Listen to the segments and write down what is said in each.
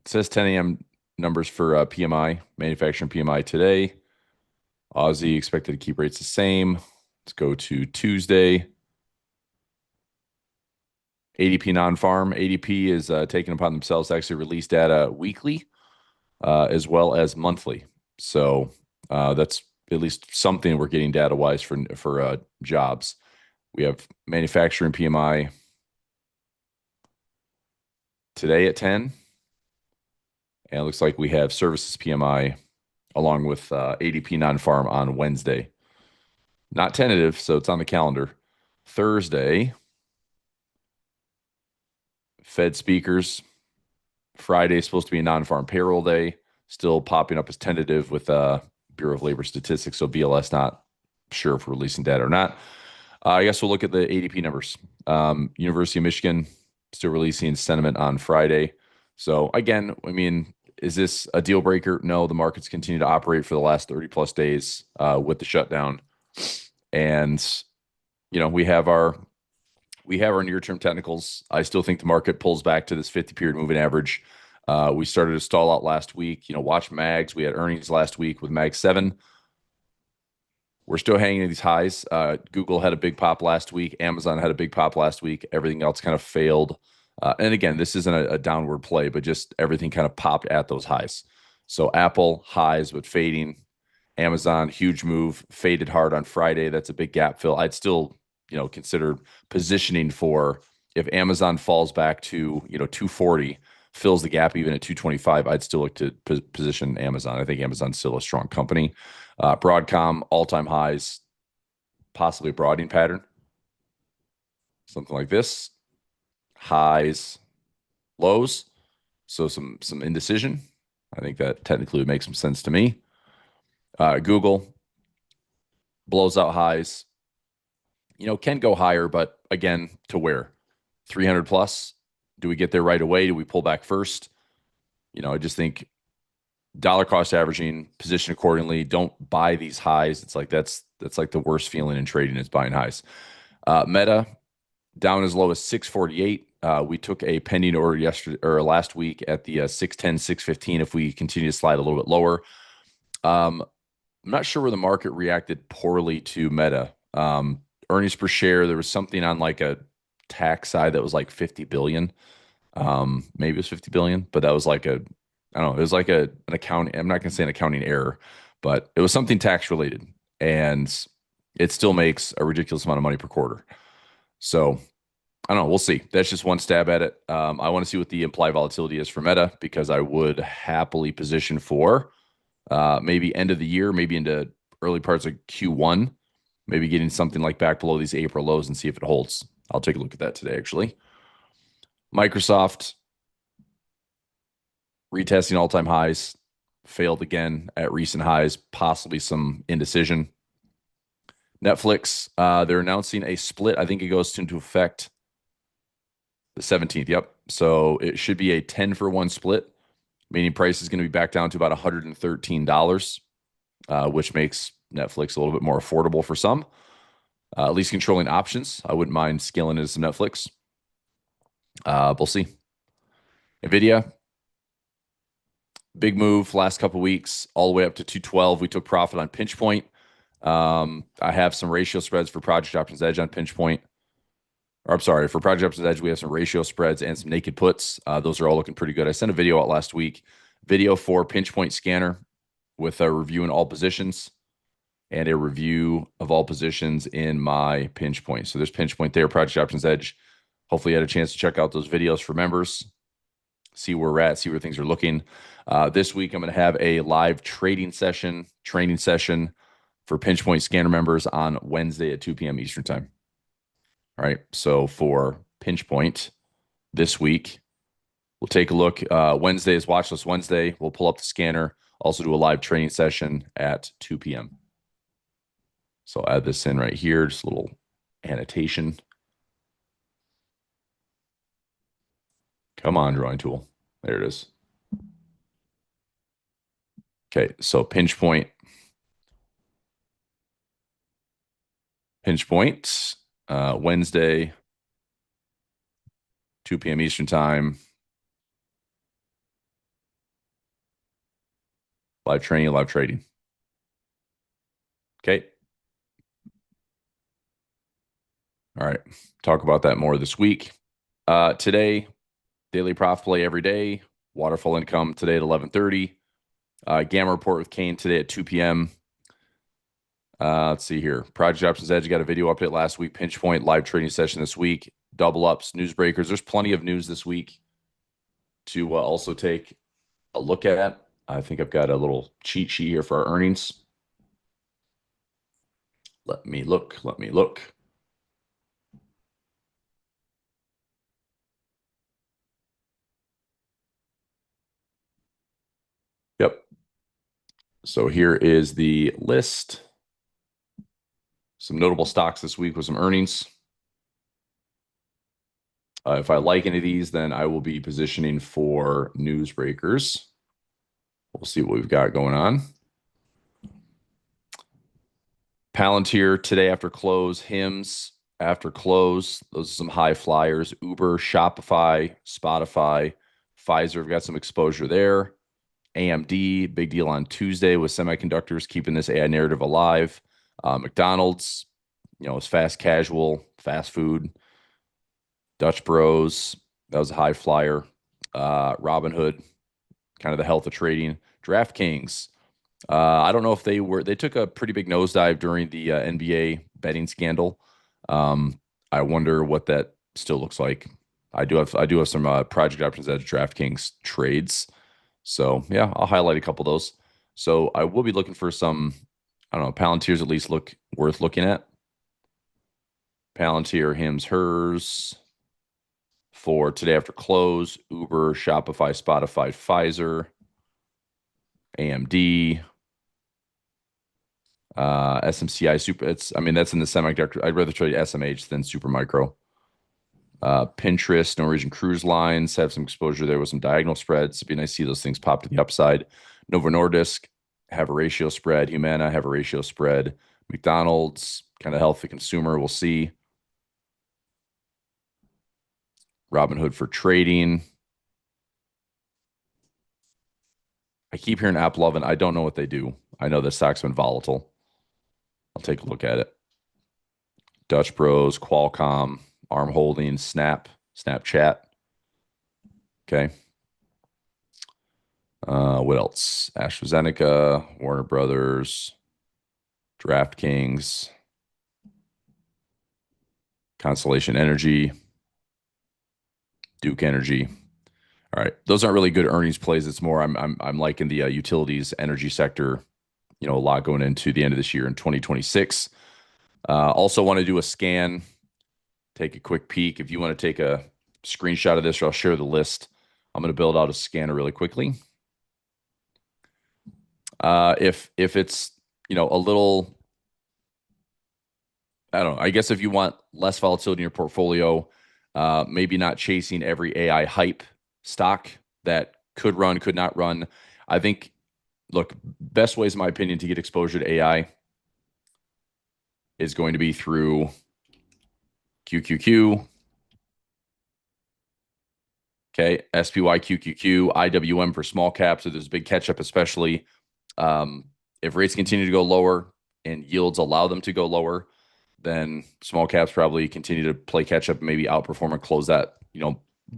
says 10 a.m. numbers for PMI, manufacturing PMI today. Aussie expected to keep rates the same. Let's go to Tuesday. ADP non-farm. ADP is taking upon themselves to actually release data weekly as well as monthly. So that's at least something we're getting data-wise for jobs. We have manufacturing PMI today at 10. And it looks like we have services PMI along with ADP non-farm on Wednesday. Not tentative, so it's on the calendar. Thursday, Fed speakers. Friday is supposed to be a non-farm payroll day. Still popping up as tentative with Bureau of Labor Statistics, so BLS not sure if we're releasing data or not. I guess we'll look at the ADP numbers. University of Michigan still releasing sentiment on Friday. So again, I mean, is this a deal breaker? No, the markets continue to operate for the last 30 plus days with the shutdown. And, you know, we have our near-term technicals. I still think the market pulls back to this 50-period moving average. We started to stall out last week. You know, watch mags. We had earnings last week with mag 7. We're still hanging at these highs. Google had a big pop last week. Amazon had a big pop last week. Everything else kind of failed. And again, this isn't a downward play, but just everything kind of popped at those highs. So Apple highs but fading. Amazon huge move, faded hard on Friday. That's a big gap fill. I'd still, you know, consider positioning for if Amazon falls back to, you know, 240, fills the gap even at 225. I'd still look to position Amazon. I think Amazon's still a strong company. Broadcom all-time highs, possibly a broadening pattern, something like this. Highs, lows, so some indecision. I think that technically would make some sense to me. Google blows out highs. You know, can go higher, but again, to where? 300 plus? Do we get there right away? Do we pull back first? You know, I just think dollar cost averaging, position accordingly. Don't buy these highs. It's like that's like the worst feeling in trading is buying highs. Meta down as low as 648. We took a pending order yesterday or last week at the 610, 615. If we continue to slide a little bit lower, I'm not sure where the market reacted poorly to Meta. Earnings per share, there was something on like a tax side that was like 50 billion. Maybe it was 50 billion, but that was like I don't know, it was like an accounting, I'm not going to say an accounting error, but it was something tax related, and it still makes a ridiculous amount of money per quarter. So I don't know. We'll see. That's just one stab at it. I want to see what the implied volatility is for Meta, because I would happily position for maybe end of the year, maybe into early parts of Q1, maybe getting something like back below these April lows and see if it holds. I'll take a look at that today, actually. Microsoft retesting all-time highs, failed again at recent highs, possibly some indecision. Netflix, they're announcing a split. I think it goes into effect the 17th. Yep. So it should be a 10-for-1 split, meaning price is going to be back down to about $113, which makes Netflix a little bit more affordable for some. At least controlling options. I wouldn't mind scaling into some Netflix. We'll see. NVIDIA, big move last couple weeks, all the way up to 212. We took profit on pinch point. I have some ratio spreads for Project Options Edge on pinch point. Or I'm sorry, for Project Options Edge, we have some ratio spreads and some naked puts. Those are all looking pretty good. I sent a video out last week, video for pinch point scanner with a review in all positions and a review of all positions in my pinch point. So there's pinch point there, Project Options Edge. Hopefully you had a chance to check out those videos for members, see where we're at, see where things are looking. This week, I'm going to have a live training session for pinch point scanner members on Wednesday at 2 p.m. Eastern time. All right. So for pinch point this week, we'll take a look. Wednesday is Watchlist Wednesday. We'll pull up the scanner, also do a live training session at 2 p.m. So I'll add this in right here, just a little annotation. Come on, drawing tool. There it is. Okay, so pinch point, Wednesday, 2 p.m. Eastern time. live training, live trading. Okay. All right. Talk about that more this week. Today, daily profit play every day. Waterfall income today at 11:30. Gamma report with Kane today at 2 p.m. Let's see here. Project Options Edge got a video update last week. Pinch point live trading session this week. Double ups, news breakers. There's plenty of news this week to also take a look at. I think I've got a little cheat sheet here for our earnings. Let me look. Let me look. Yep. So here is the list. Some notable stocks this week with some earnings. If I like any of these, then I will be positioning for news breakers. We'll see what we've got going on. Palantir today after close, Hims after close. Those are some high flyers. Uber, Shopify, Spotify, Pfizer have got some exposure there. AMD, big deal on Tuesday with semiconductors keeping this AI narrative alive. McDonald's, it's fast casual, fast food. Dutch Bros, that was a high flyer. Robinhood, kind of the health of trading. DraftKings, I don't know if they took a pretty big nosedive during the NBA betting scandal. I wonder what that still looks like. I do have some project options at DraftKings trades. So yeah, I'll highlight a couple of those. So I will be looking for some, I don't know, Palantirs at least look worth looking at. Palantir, Hims, Hers for today after close. Uber, Shopify, Spotify, Pfizer, AMD, SMCI Super. That's in the semiconductor. I'd rather trade SMH than Supermicro. Pinterest, Norwegian Cruise Lines have some exposure there with some diagonal spreads. It'd be nice to see those things pop to the upside. Novo Nordisk have a ratio spread. Humana have a ratio spread. McDonald's, kind of healthy consumer. We'll see. Robinhood for trading. I keep hearing AppLovin. I don't know what they do. I know the stock's been volatile. I'll take a look at it. Dutch Bros, Qualcomm, ARM Holdings, Snapchat. Okay. What else? AstraZeneca, Warner Brothers, DraftKings, Constellation Energy, Duke Energy. All right, those aren't really good earnings plays. It's more I'm liking the utilities energy sector. A lot going into the end of this year in 2026. Also want to do a scan. Take a quick peek. If you want to take a screenshot of this, or I'll share the list. I'm going to build out a scanner really quickly. If it's a little, I don't know. I guess if you want less volatility in your portfolio, maybe not chasing every AI hype stock that could run, could not run. I think, look, best ways, in my opinion, to get exposure to AI is going to be through QQQ, okay, SPY, QQQ, IWM for small caps. So there's a big catch up, especially if rates continue to go lower and yields allow them to go lower, then small caps probably continue to play catch up, maybe outperform and close that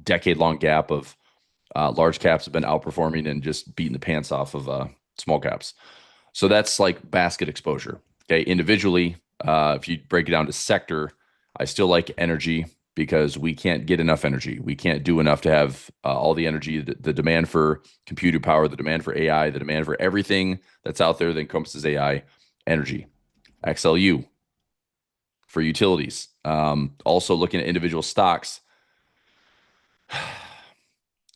decade long gap of large caps have been outperforming and just beating the pants off of small caps. So that's like basket exposure. Okay, individually, if you break it down to sector, I still like energy because we can't get enough energy. We can't do enough to have all the energy, the demand for computer power, the demand for AI, the demand for everything that's out there that encompasses AI, energy. XLU for utilities. Also looking at individual stocks.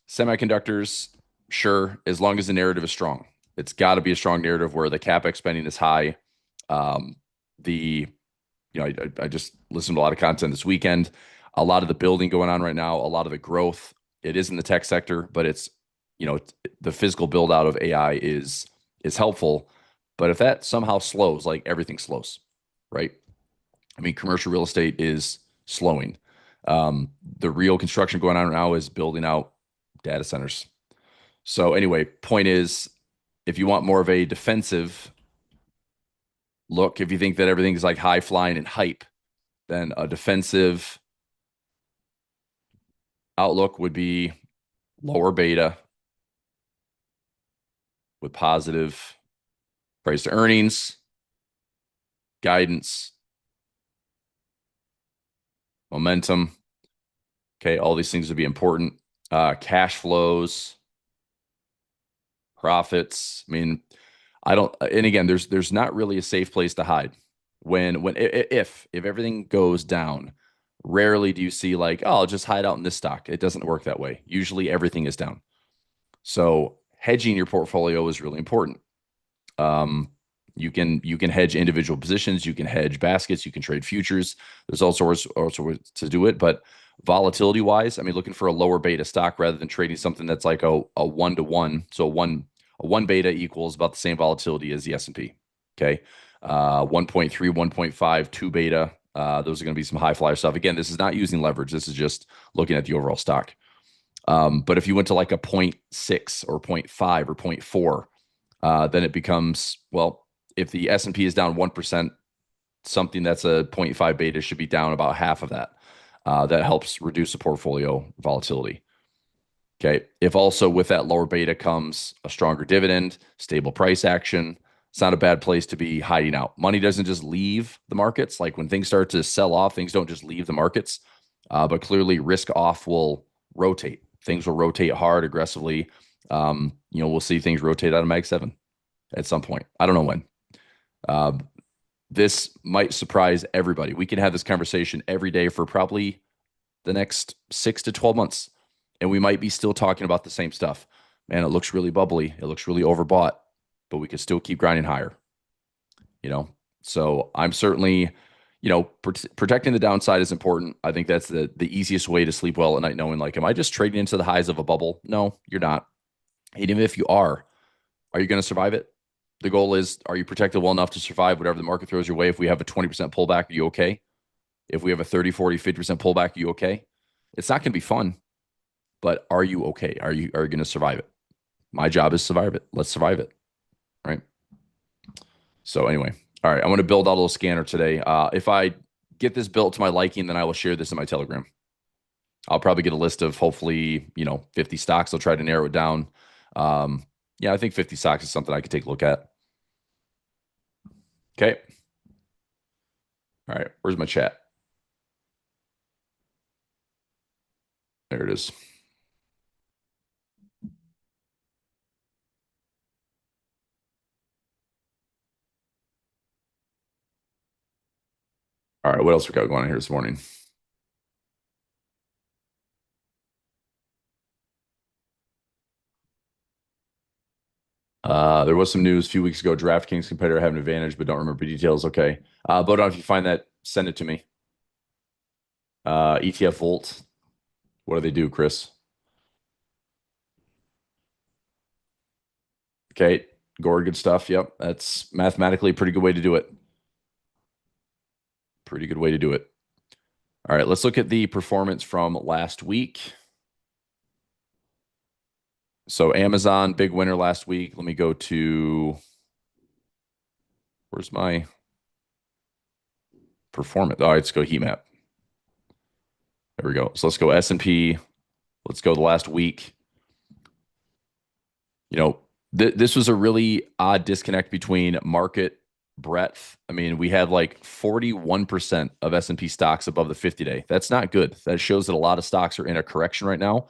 Semiconductors, sure, as long as the narrative is strong. It's got to be a strong narrative where the CapEx spending is high. I just listened to a lot of content this weekend. A lot of the building going on right now, a lot of the growth, it is in the tech sector, but it's, the physical build out of AI is helpful. But if that somehow slows, like everything slows, right? Commercial real estate is slowing. The real construction going on right now is building out data centers. So anyway, point is, If you want more of a defensive look, if you think that everything's like high flying and hype, then a defensive outlook would be lower beta with positive price to earnings, guidance, momentum. Okay, all these things would be important. Cash flows, profits. I mean, I don't. And again, there's not really a safe place to hide when if everything goes down. Rarely do you see like, oh, I'll just hide out in this stock. It doesn't work that way. Usually everything is down. So hedging your portfolio is really important. Um, you can hedge individual positions, you can hedge baskets, you can trade futures. There's all sorts to do it, but volatility wise, I mean, looking for a lower beta stock rather than trading something that's like a 1 to 1. So a one beta equals about the same volatility as the S&P. Okay, 1.3, 1.5, 2 beta. Those are going to be some high flyer stuff. Again, this is not using leverage. This is just looking at the overall stock. But if you went to like a zero point 0.6 or 0.5 or zero point 0.4, then it becomes, well, if the S&P is down 1%, something that's a zero point 0.5 beta should be down about half of that. That helps reduce the portfolio volatility. Okay. If also with that lower beta comes a stronger dividend, stable price action, it's not a bad place to be hiding out. Money doesn't just leave the markets. Like when things start to sell off, things don't just leave the markets. But clearly, risk off will rotate. Things will rotate hard, aggressively. We'll see things rotate out of Mag 7 at some point. I don't know when. Uh, this might surprise everybody. We can have this conversation every day for probably the next 6 to 12 months, and we might be still talking about the same stuff. Man, it looks really bubbly. It looks really overbought, but we could still keep grinding higher. You know, so I'm certainly, protecting the downside is important. I think that's the easiest way to sleep well at night, knowing like, am I just trading into the highs of a bubble? No, you're not. And even if you are you going to survive it? The goal is, are you protected well enough to survive whatever the market throws your way? If we have a 20% pullback, are you okay? If we have a 30, 40, 50% pullback, are you okay? It's not going to be fun, but are you okay? Are you going to survive it? My job is survive it. Let's survive it. Right. So anyway, all right. I'm going to build out a little scanner today. If I get this built to my liking, then I will share this in my Telegram. I'll probably get a list of hopefully, 50 stocks. I'll try to narrow it down. Yeah, I think 50 stocks is something I could take a look at. Okay. All right. Where's my chat? There it is. All right. What else we got going on here this morning? There was some news a few weeks ago. DraftKings competitor have an advantage, but don't remember details. Okay. Vote on if you find that. Send it to me. ETF Volt. What do they do, Chris? Okay. Gore, good stuff. Yep. That's mathematically a pretty good way to do it. Pretty good way to do it. All right. Let's look at the performance from last week. So Amazon, big winner last week. Let me go to, where's my performance? All right, let's go heat map. There we go. So let's go S&P. Let's go the last week. This was a really odd disconnect between market breadth. I mean, we had like 41% of S&P stocks above the 50-day. That's not good. That shows that a lot of stocks are in a correction right now.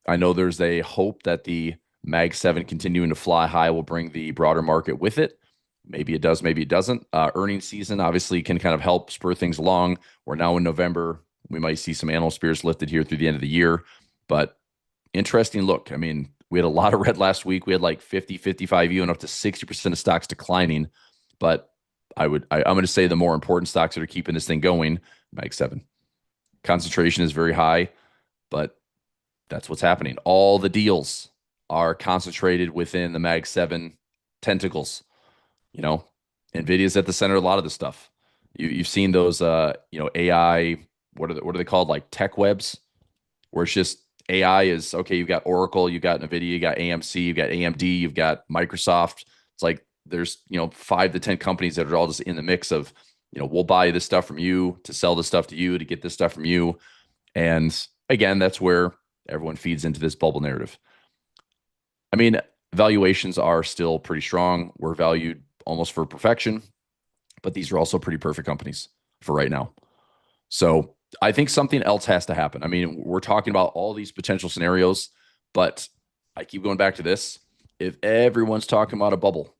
I know there's a hope that the Mag 7 continuing to fly high will bring the broader market with it. Maybe it does, maybe it doesn't. Earnings season obviously can kind of help spur things along. We're now in November. We might see some animal spirits lifted here through the end of the year. But interesting look. I mean, we had a lot of red last week. We had like 50, 55, even up to 60% of stocks declining. But I'm going to say the more important stocks that are keeping this thing going, Mag 7. Concentration is very high, but that's what's happening. All the deals are concentrated within the Mag 7 tentacles. NVIDIA's at the center of a lot of this stuff. You've seen those, AI, what are they called? Like tech webs, where it's just AI is okay. You've got Oracle, you've got NVIDIA, you got AMC, you've got AMD, you've got Microsoft. It's like there's 5 to 10 companies that are all just in the mix of we'll buy this stuff from you to sell this stuff to you to get this stuff from you. And again, that's where everyone feeds into this bubble narrative. I mean, valuations are still pretty strong. We're valued almost for perfection, but these are also pretty perfect companies for right now. So I think something else has to happen. I mean, we're talking about all these potential scenarios, but I keep going back to this. If everyone's talking about a bubble,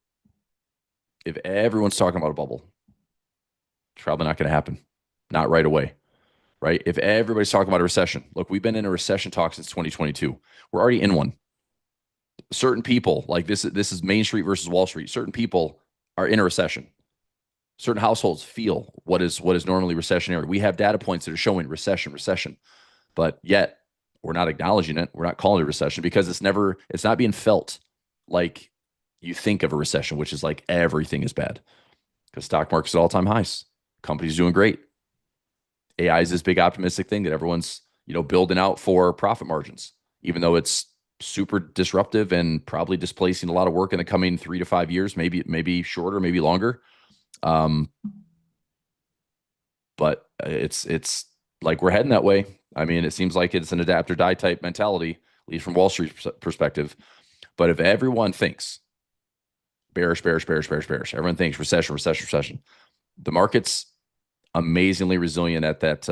it's probably not going to happen. Not right away, right? If everybody's talking about a recession, look, we've been in a recession talk since 2022. We're already in one. Certain people, like this is Main Street versus Wall Street. Certain people are in a recession. Certain households feel what is normally recessionary. We have data points that are showing recession, but yet we're not acknowledging it. We're not calling it a recession because it's not being felt like you think of a recession, which is like everything is bad because stock market's at all-time highs. Companies doing great. AI is this big optimistic thing that everyone's building out for profit margins, even though it's super disruptive and probably displacing a lot of work in the coming 3 to 5 years, maybe shorter, maybe longer. But it's like we're heading that way. I mean, it seems like it's an adapt or die type mentality, at least from Wall Street's perspective. But if everyone thinks bearish, everyone thinks recession, the market's amazingly resilient at that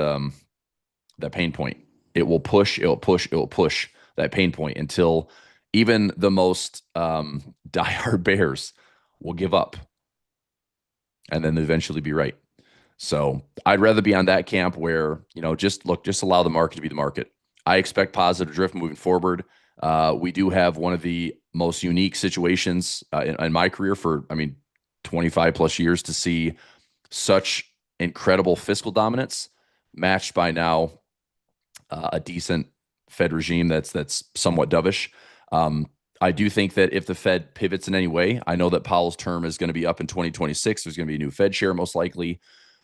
pain point. It will push that pain point until even the most diehard bears will give up and then eventually be right. So I'd rather be on that camp where, just allow the market to be the market. I expect positive drift moving forward. We do have one of the most unique situations in my career for, 25 plus years to see such incredible fiscal dominance matched by now a decent Fed regime that's somewhat dovish. I do think that if the Fed pivots in any way, I know that Powell's term is going to be up in 2026. There's going to be a new Fed chair most likely.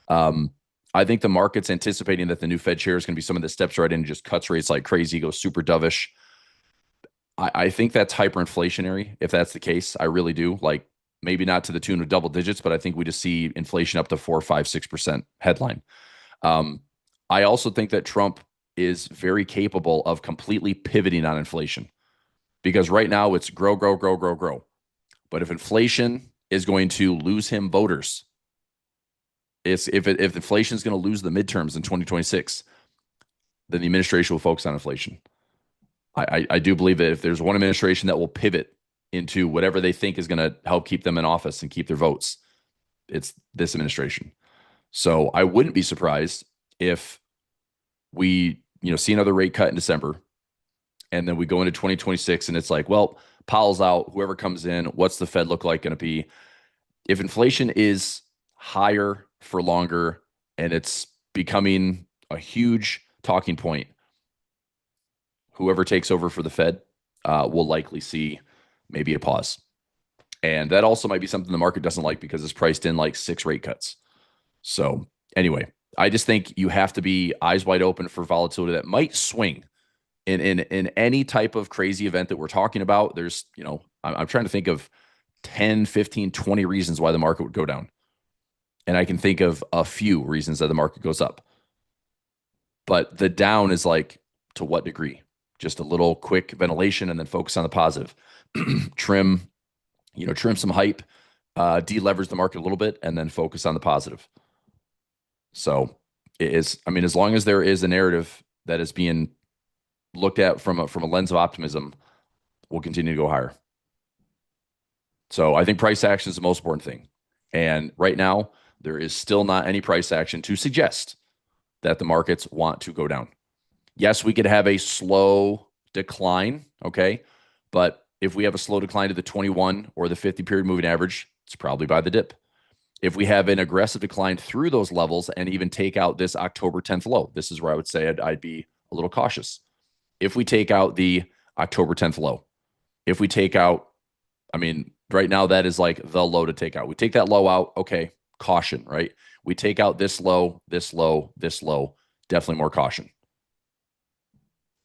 I think the market's anticipating that the new Fed chair is going to be someone that steps right in and just cuts rates like crazy, goes super dovish. I think that's hyperinflationary if that's the case. I really do. Like maybe not to the tune of double digits, but I think we just see inflation up to 4, 5, 6% headline. I also think that Trump is very capable of completely pivoting on inflation because right now it's grow. But if inflation is going to lose him voters, if inflation is going to lose the midterms in 2026, then the administration will focus on inflation. I do believe that if there's one administration that will pivot into whatever they think is going to help keep them in office and keep their votes, it's this administration. So I wouldn't be surprised if we see another rate cut in December and then we go into 2026 and it's like, well, Powell's out, whoever comes in, what's the Fed look like going to be? If inflation is higher for longer and it's becoming a huge talking point, whoever takes over for the Fed will likely see maybe a pause. And that also might be something the market doesn't like because it's priced in like 6 rate cuts. So anyway, I just think you have to be eyes wide open for volatility that might swing in any type of crazy event that we're talking about. There's, I'm trying to think of 10, 15, 20 reasons why the market would go down. And I can think of a few reasons that the market goes up. But the down is like, to what degree? Just a little quick ventilation and then focus on the positive. Trim some hype, deleverage the market a little bit, and then focus on the positive. So as long as there is a narrative that is being looked at from a lens of optimism, we'll continue to go higher. So I think price action is the most important thing. And right now, there is still not any price action to suggest that the markets want to go down. Yes, we could have a slow decline, okay? But if we have a slow decline to the 21 or the 50 period moving average, it's probably by the dip. If we have an aggressive decline through those levels and even take out this October 10th low, this is where I would say I'd be a little cautious. If we take out the October 10th low, if we take out, right now that is like the low to take out. We take that low out, okay, caution, right? We take out this low, definitely more caution.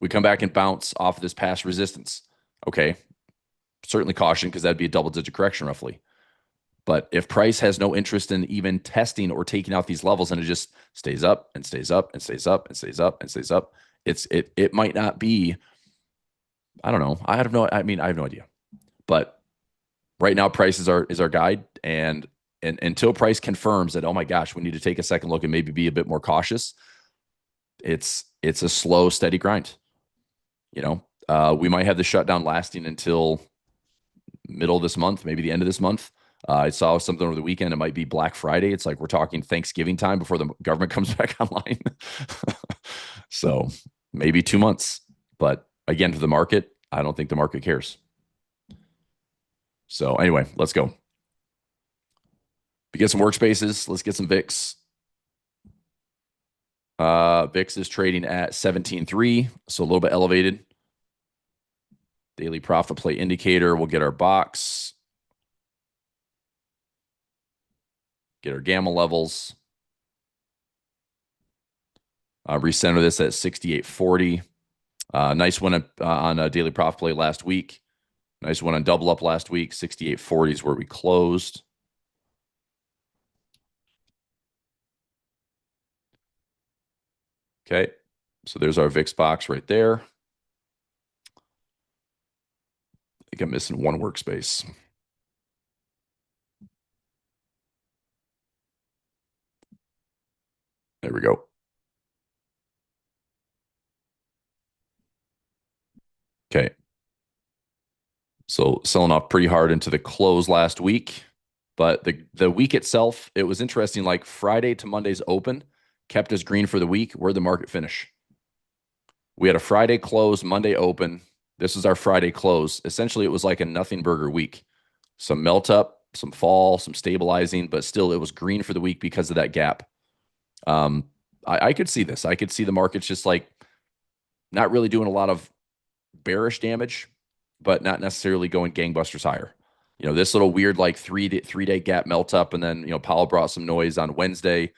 We come back and bounce off of this past resistance. Okay, certainly caution because that'd be a double-digit correction roughly. But if price has no interest in even testing or taking out these levels and it just stays up and stays up and stays up and stays up and stays up, it might not be. I don't know. I have no. I mean, I have no idea. But right now, price is our guide, and until price confirms that, oh my gosh, we need to take a second look and maybe be a bit more cautious. It's a slow, steady grind. We might have the shutdown lasting until middle of this month, maybe the end of this month. I saw something over the weekend. It might be Black Friday. It's like we're talking Thanksgiving time before the government comes back online. So maybe 2 months. But again, for the market, I don't think the market cares. So anyway, let's go. We get some workspaces. Let's get some VIX. VIX is trading at 17.3, so a little bit elevated. Daily profit play indicator. We'll get our box. Get our gamma levels. Recenter this at 68.40. Nice one on a daily profit play last week. Nice one on double up last week. 68.40 is where we closed. Okay, so there's our VIX box right there. I think I'm missing one workspace. There we go. Okay. So selling off pretty hard into the close last week. But the week itself, it was interesting. Like Friday to Monday's open kept us green for the week. Where'd the market finish? We had a Friday close, Monday open. This is our Friday close. Essentially, it was like a nothing burger week. Some melt up, some fall, some stabilizing, but still it was green for the week because of that gap. I could see this. I could see the markets just like not really doing a lot of bearish damage, but not necessarily going gangbusters higher. This little weird like three-day gap melt up, and then Powell brought some noise on Wednesday.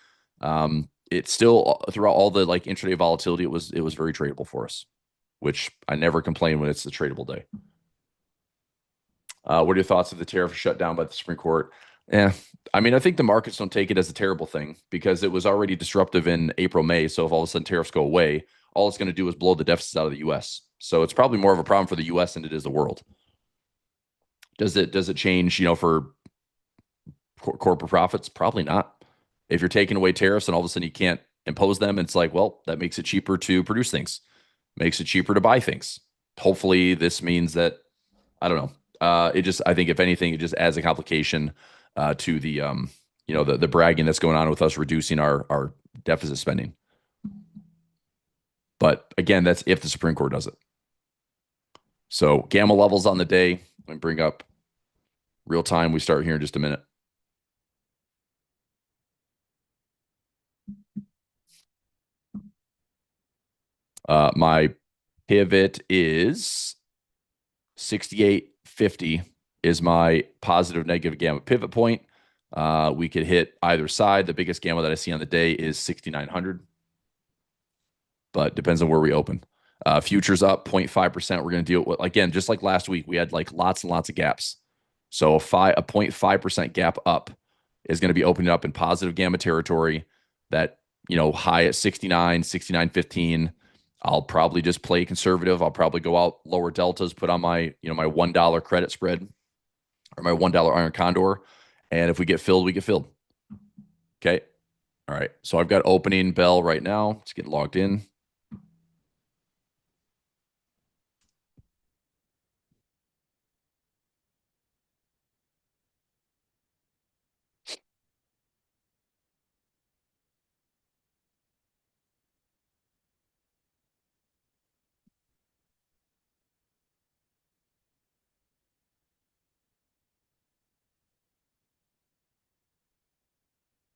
It's still throughout all the like intraday volatility, it was very tradable for us, which I never complain when it's a tradable day. What are your thoughts of the tariff shutdown by the Supreme Court? I mean, I think the markets don't take it as a terrible thing because it was already disruptive in April, May. So if all of a sudden tariffs go away, all it's going to do is blow the deficits out of the U.S. So it's probably more of a problem for the U.S. than it is the world. Does it change, for corporate profits? Probably not. If you're taking away tariffs and all of a sudden you can't impose them, it's like, well, that makes it cheaper to produce things, makes it cheaper to buy things. Hopefully this means that, I don't know. I think if anything, it just adds a complication to the, the bragging that's going on with us reducing our deficit spending. But again, that's if the Supreme Court does it. So gamma levels on the day. Let me bring up real time. We start here in just a minute. My pivot is 68.50 is my positive negative gamma pivot point. We could hit either side. The biggest gamma that I see on the day is 6,900, but depends on where we open. Futures up 0.5%. We're going to deal with, again, just like last week, we had like lots and lots of gaps. So a 0.5% gap up is going to be opening up in positive gamma territory. That, high at 69, 69.15. I'll probably just play conservative. I'll probably go out lower deltas, put on my, my $1 credit spread or my $1 iron condor. And if we get filled, we get filled. Okay. All right. So I've got opening bell right now. Let's get logged in.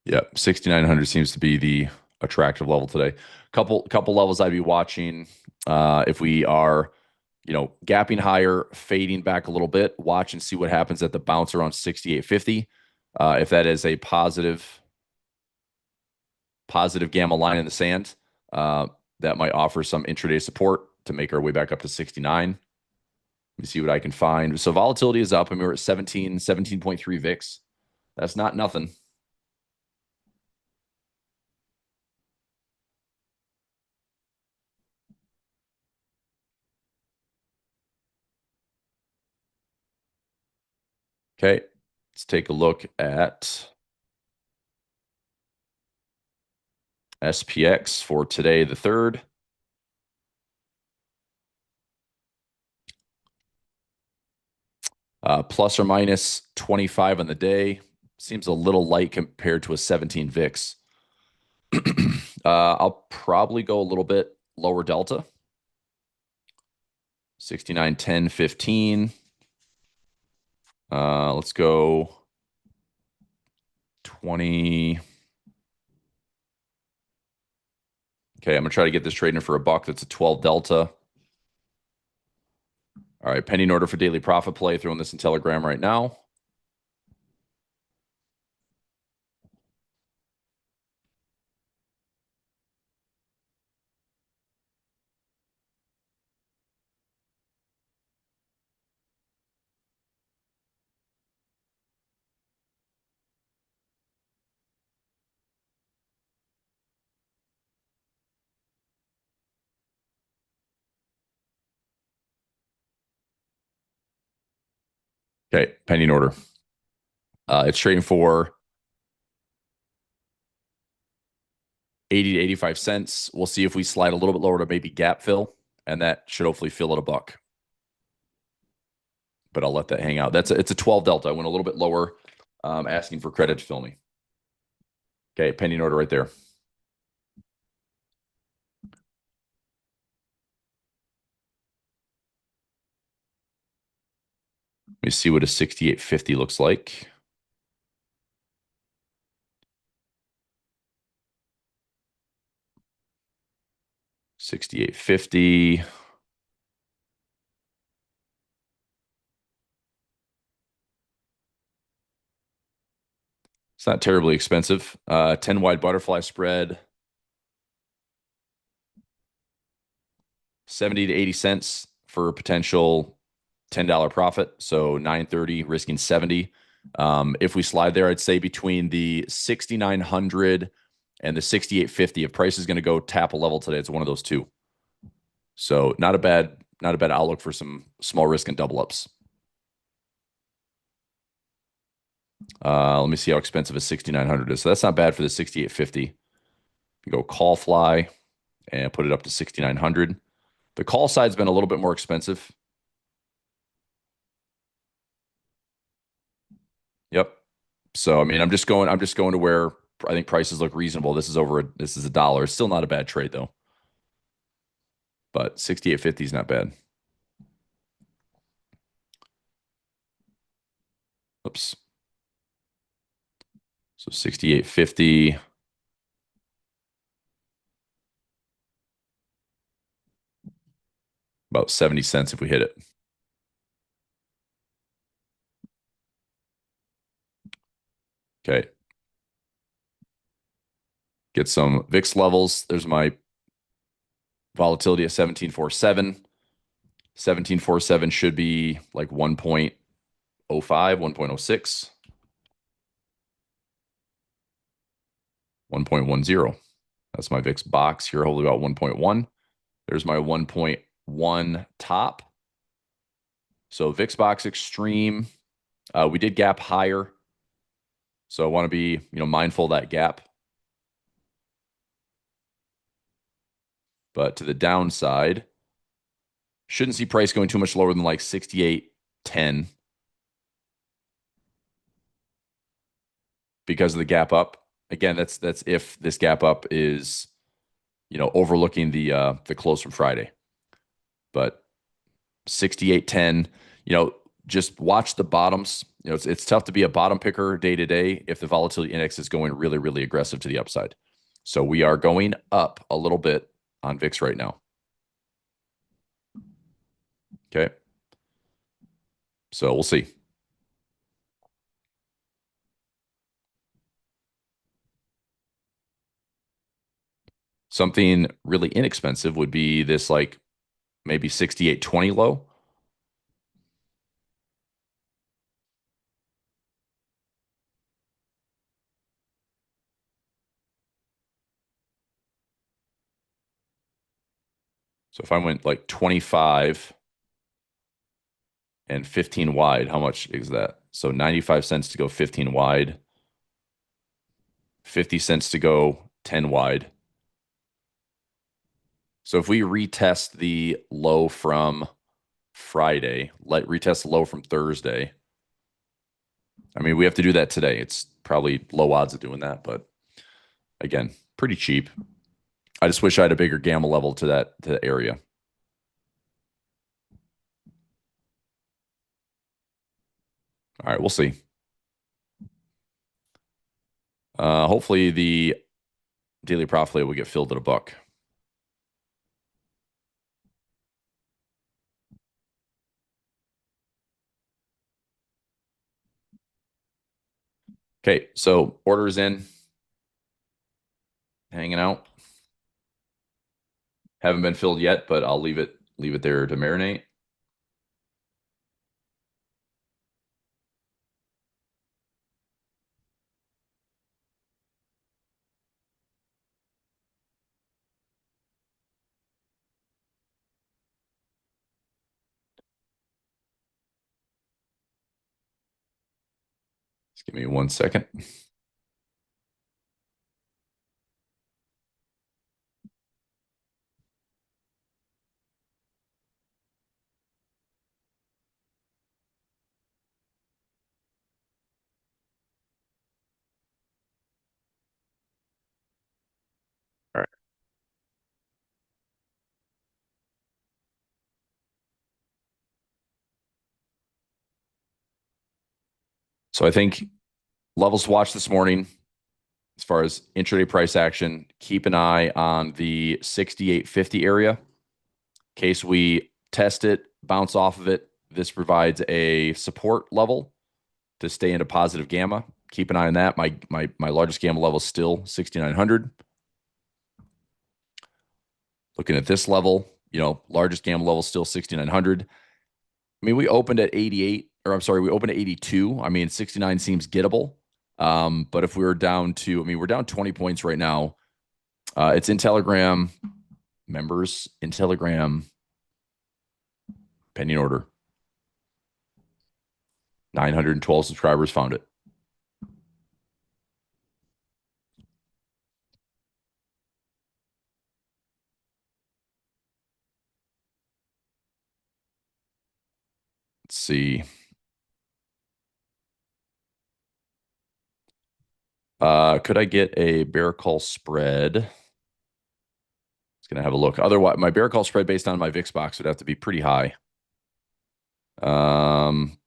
Yep, 6,900 seems to be the attractive level today. Couple levels I'd be watching. If we are, gapping higher, fading back a little bit, watch and see what happens at the bounce around 68.50. If that is a positive gamma line in the sand, that might offer some intraday support. to make our way back up to 69. Let me see what I can find. So volatility is up. I mean, we're at 17.3 VIX. That's not nothing. Okay, let's take a look at SPX for today, the 3rd. Plus or minus 25 on the day. Seems a little light compared to a 17 VIX. I'll probably go a little bit lower delta. 69, 10, 15. Let's go 20. Okay, I'm going to try to get this trade in for $1. That's a 12 delta. All right, pending order for daily profit play. Throwing this in Telegram right now. Okay, pending order. It's trading for 80 to 85 cents. We'll see if we slide a little bit lower to maybe gap fill, and that should hopefully fill at $1. But I'll let that hang out. It's a 12 delta. I went a little bit lower, asking for credit to fill me. Okay, pending order right there. Let me see what a 68.50 looks like. $68.50. It's not terribly expensive. 10 wide butterfly spread. 70 to 80 cents for a potential $10 profit. So 930 risking 70. If we slide there, I'd say between the 6,900 and the 68.50. If price is going to go tap a level today, it's one of those two. So not a bad outlook for some small risk and double ups. Let me see how expensive a 6,900 is. So that's not bad for the 68.50. You go call fly and put it up to 6,900. The call side's been a little bit more expensive. Yep. So I mean, I'm just going to where I think prices look reasonable. This is $1. It's still not a bad trade though. But 68.50 is not bad. Oops. So 68.50. About 70 cents if we hit it. Okay. Get some VIX levels. There's my volatility at 17.47. 17.47 should be like 1.05, 1.06, 1.10. That's my VIX box here, hopefully about 1.1. There's my 1.1 top. So VIX box extreme. We did gap higher. So I want to be, mindful of that gap. But to the downside, shouldn't see price going too much lower than like 68.10 because of the gap up. Again, that's if this gap up is, overlooking the close from Friday. But 68.10, just watch the bottoms. It's tough to be a bottom picker day to day if the volatility index is going really, really aggressive to the upside. So we are going up a little bit on VIX right now. Okay. So we'll see. Something really inexpensive would be this like maybe 68.20 low. So if I went like 25 and 15 wide, how much is that? So 95 cents to go 15 wide, 50 cents to go 10 wide. So if we retest the low from Friday, retest the low from Thursday. I mean, we have to do that today. It's probably low odds of doing that, but again, pretty cheap. I just wish I had a bigger gamma level to that area. All right, we'll see. Hopefully the daily profit will get filled at a buck. Okay, so orders in, hanging out. Haven't been filled yet, but I'll leave it there to marinate. Just give me 1 second. All right. So I think levels to watch this morning as far as intraday price action. Keep an eye on the 68.50 area. In case we test it, bounce off of it, this provides a support level to stay into positive gamma. Keep an eye on that. My largest gamma level is still 6,900. Looking at this level, largest gamma level is still 6,900. I mean, we opened at 88, or I'm sorry, we opened at 82. I mean, 69 seems gettable. But if we were down to, I mean, we're down 20 points right now. It's in Telegram members, in Telegram pending order. 912 subscribers found it. Let's see. Could I get a bear call spread? It's gonna have a look. Otherwise, my bear call spread based on my VIX box would have to be pretty high. I'm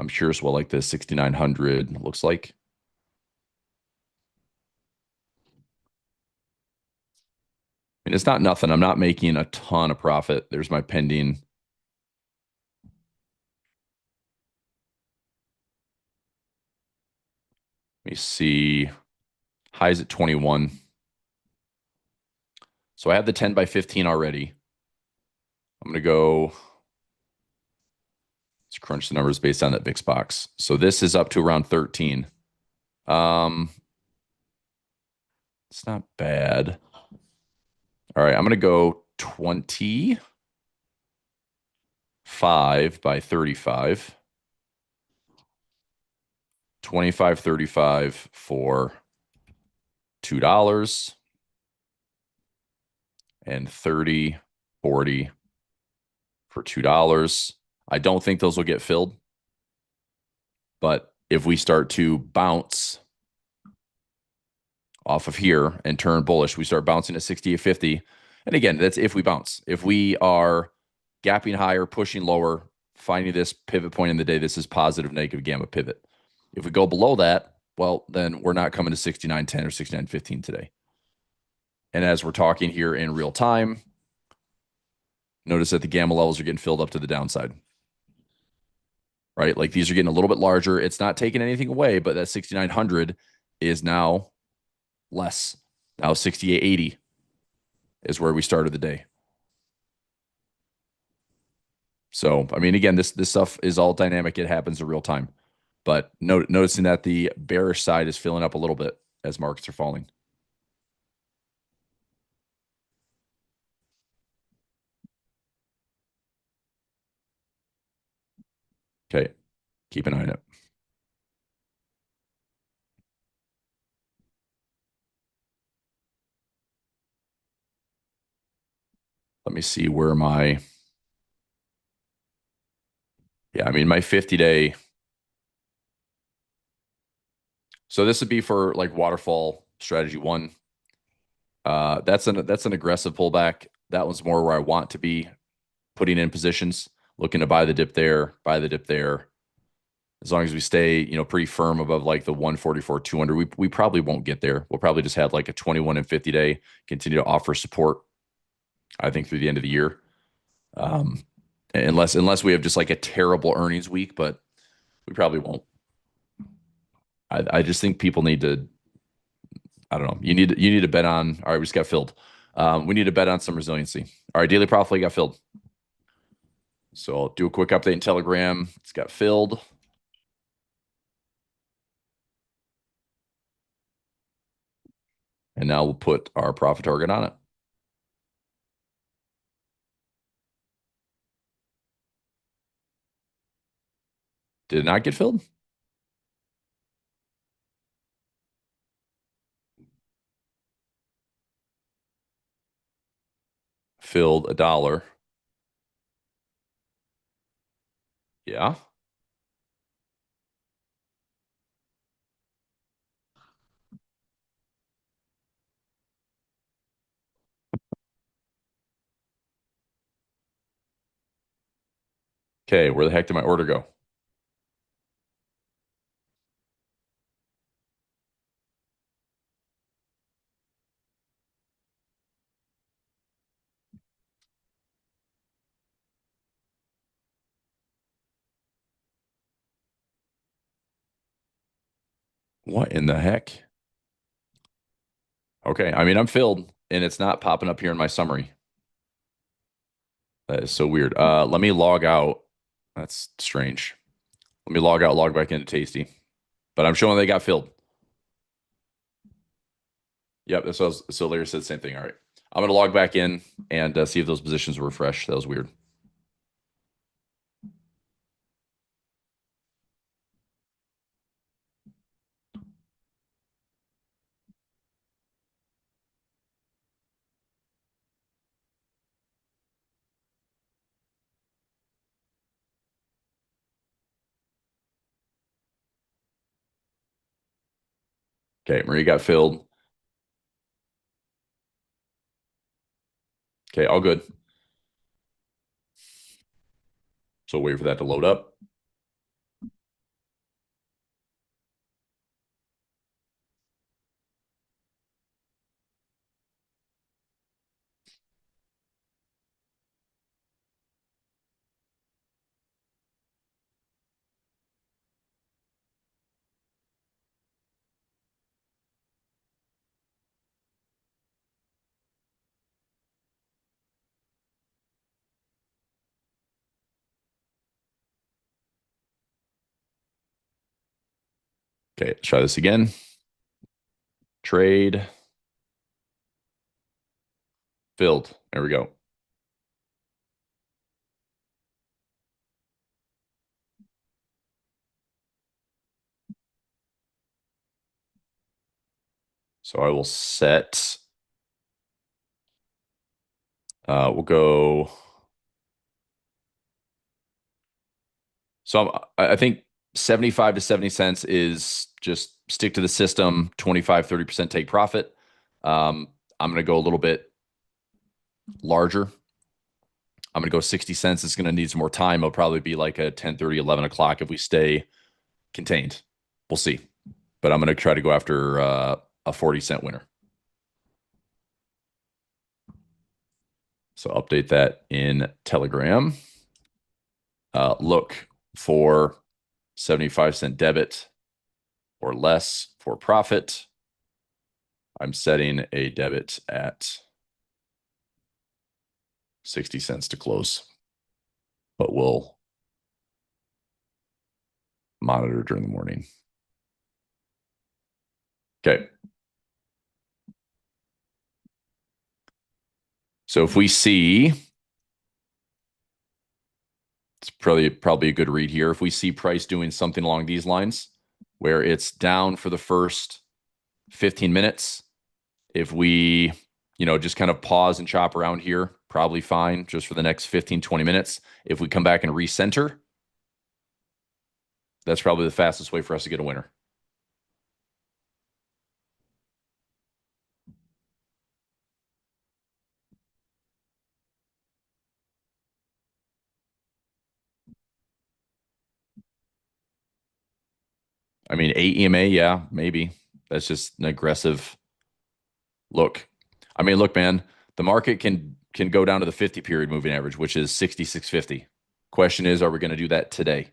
sure as well, like the 6,900 looks like. I mean, it's not nothing. I'm not making a ton of profit. There's my pending. Let me see. Highs at 21. So I have the 10 by 15 already. I'm going to go. Let's crunch the numbers based on that VIX box. So this is up to around 13. It's not bad. All right, I'm going to go 25 by 35. 25.35 for $2 and 30.40 for $2. I don't think those will get filled, but if we start to bounce off of here and turn bullish, we start bouncing at 68.50. And again, that's if we bounce. If we are gapping higher, pushing lower, finding this pivot point in the day, this is positive negative gamma pivot. If we go below that, well, then we're not coming to 69.10 or 69.15 today. And as we're talking here in real time, notice that the gamma levels are getting filled up to the downside. Right? Like these are getting a little bit larger. It's not taking anything away, but that 6,900 is now less. Now 68.80 is where we started the day. So, I mean, again, this stuff is all dynamic. It happens in real time. But noticing that the bearish side is filling up a little bit as markets are falling. Okay, keep an eye on it. Let me see where my, yeah, I mean, my 50-day. So this would be for like waterfall strategy one. That's an aggressive pullback. That one's more where I want to be putting in positions, looking to buy the dip there, buy the dip there. As long as we stay, pretty firm above like the 144, 200, we probably won't get there. We'll probably just have like a 21 and 50 day, continue to offer support, I think, through the end of the year. Um, unless we have just like a terrible earnings week, but we probably won't. I just think people need to, I don't know. You need to bet on. All right, we just got filled. We need to bet on some resiliency. All right, daily profit got filled. So I'll do a quick update in Telegram. It's got filled. And now we'll put our profit target on it. Did it not get filled? Filled $1. Yeah. Okay, where the heck did my order go? What in the heck? Okay, I mean, I'm filled and it's not popping up here in my summary. That is so weird. Let me log out. That's strange. Let me log out, log back into Tasty. But I'm showing they got filled. Yep, so Larry said the same thing. All right. I'm gonna log back in and see if those positions were fresh. That was weird. Okay, Marie got filled. Okay, all good. So wait for that to load up. Okay, let's try this again. Trade filled. There we go. So I will set. We'll go. So I think 75 to 70 cents is just stick to the system, 25, 30% take profit. I'm going to go a little bit larger. I'm going to go 60 cents. It's going to need some more time. It'll probably be like a 10:30, 11 o'clock if we stay contained. We'll see. But I'm going to try to go after a 40-cent winner. So update that in Telegram. Look for 75-cent debit or less for profit. I'm setting a debit at 60 cents to close. but we'll monitor during the morning. Okay. So if we see, it's probably a good read here. If we see price doing something along these lines, where it's down for the first 15 minutes, if we, just kind of pause and chop around here, probably fine just for the next 15, 20 minutes. If we come back and recenter, that's probably the fastest way for us to get a winner. I mean, 8 EMA, yeah, maybe. That's just an aggressive look. I mean, look, man, the market can go down to the 50 period moving average, which is 66.50. Question is, are we going to do that today?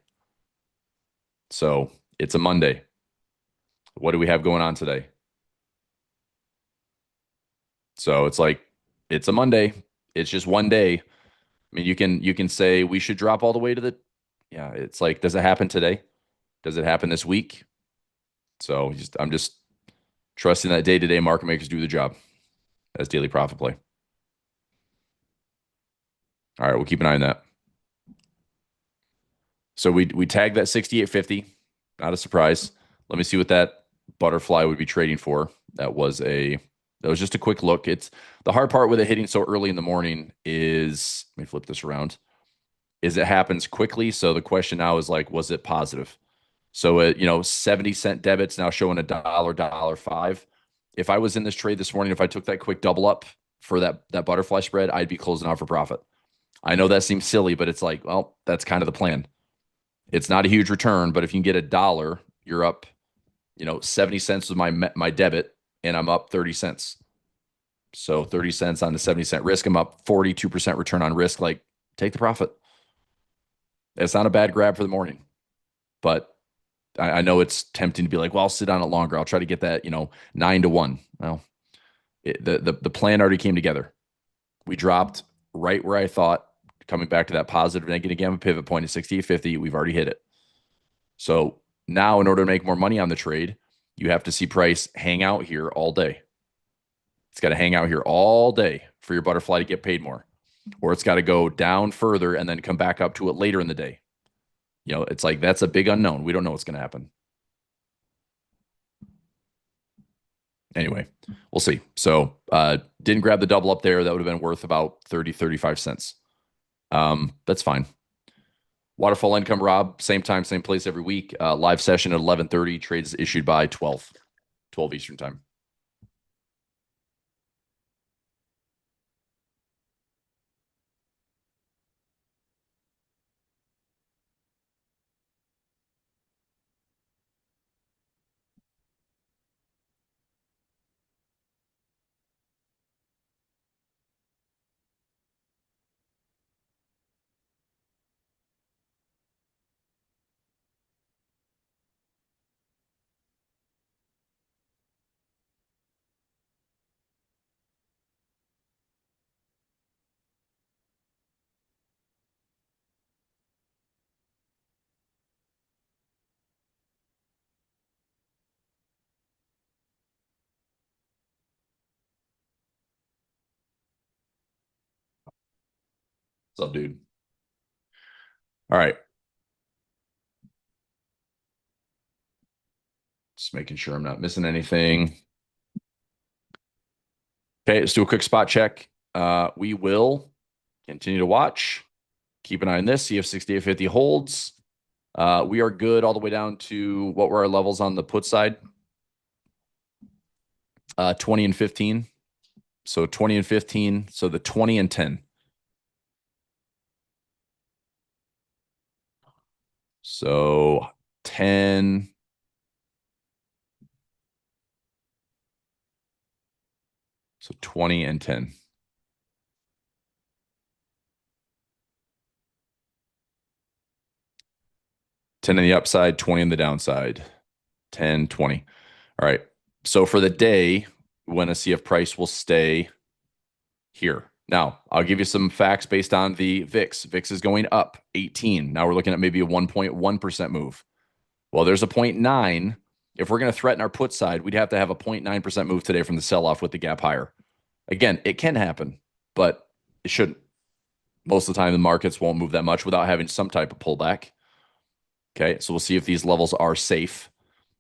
So it's a Monday. What do we have going on today? So it's like it's a Monday. It's just one day. I mean, you can say we should drop all the way to the yeah, it's like, does it happen today? Does it happen this week? So I'm just trusting that day-to-day market makers do the job as daily profit play. All right, we'll keep an eye on that. So we tagged that 68.50. Not a surprise. Let me see what that butterfly would be trading for. That was just a quick look. It's the hard part with it hitting so early in the morning is, let me flip this around, is it happens quickly. So the question now is like, was it positive? So 70-cent debits now showing $1, five. If I was in this trade this morning, if I took that quick double up for that butterfly spread, I'd be closing out for profit. I know that seems silly, but it's like, well, that's kind of the plan. It's not a huge return, but if you can get $1, you're up, 70 cents with my debit, and I'm up 30 cents. So 30 cents on the 70-cent risk, I'm up 42% return on risk. Like, take the profit. It's not a bad grab for the morning, but I know it's tempting to be like, well, I'll sit on it longer. I'll try to get that, 9-1. Well, the plan already came together. We dropped right where I thought, coming back to that positive negative gamma pivot point at 68.50. We've already hit it. So now, in order to make more money on the trade, you have to see price hang out here all day. It's got to hang out here all day for your butterfly to get paid more, or it's got to go down further and then come back up to it later in the day. It's like, that's a big unknown. We don't know what's going to happen. Anyway, we'll see. So didn't grab the double up there. That would have been worth about 30, 35 cents. That's fine. Waterfall income, Rob, same time, same place every week. Live session at 11:30. Trades issued by 12 Eastern time. What's up, dude? All right. Just making sure I'm not missing anything. Okay, let's do a quick spot check. We will continue to watch. Keep an eye on this. See if 68.50 holds. We are good all the way down to what were our levels on the put side? 20 and 15. So 20 and 15. So the 20 and 10. So 10. So 20 and 10. 10 on the upside, 20 on the downside. 10, 20. All right. So for the day, we want to see if price will stay here. Now, I'll give you some facts based on the VIX. VIX is going up 18. Now we're looking at maybe a 1.1% move. Well, there's a 0.9. If we're going to threaten our put side, we'd have to have a 0.9% move today from the sell off with the gap higher. Again, it can happen, but it shouldn't. Most of the time, the markets won't move that much without having some type of pullback. Okay, so we'll see if these levels are safe.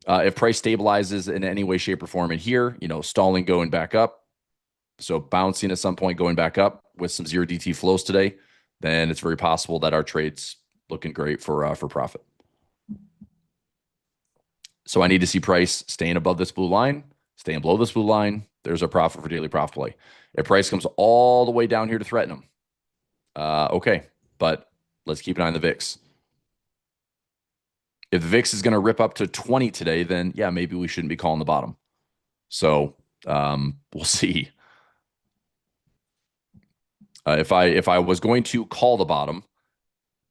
If price stabilizes in any way, shape, or form in here, stalling going back up, so bouncing at some point going back up with some zero DT flows today, then it's very possible that our trade's looking great for profit. So I need to see price staying above this blue line, staying below this blue line. There's our profit for daily profit play. If price comes all the way down here to threaten them, okay, but let's keep an eye on the VIX. If the VIX is going to rip up to 20 today, then yeah, maybe we shouldn't be calling the bottom. So we'll see. If I was going to call the bottom,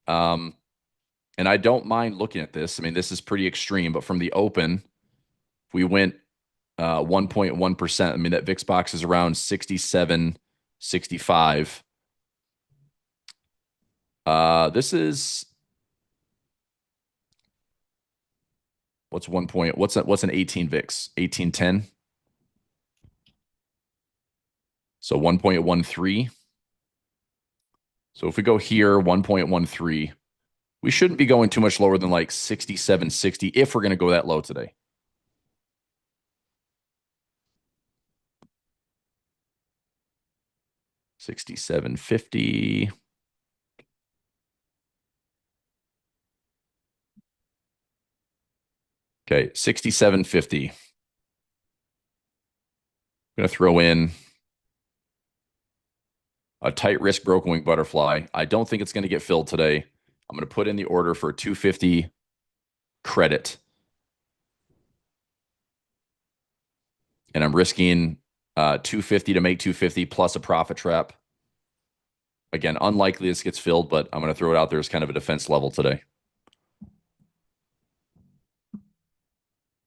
and I don't mind looking at this. I mean, this is pretty extreme, but from the open, we went 1.1%. I mean, that VIX box is around 67, 65. This is what's an 18 VIX? 1810. So 1.13. So if we go here, 1.13, we shouldn't be going too much lower than like 67, 60 if we're going to go that low today. $67.50. Okay, $67.50. I'm going to throw in a tight risk broken wing butterfly. I don't think it's going to get filled today. I'm going to put in the order for 250 credit. And I'm risking 250 to make 250 plus a profit trap. Again, unlikely this gets filled, but I'm going to throw it out there as kind of a defense level today.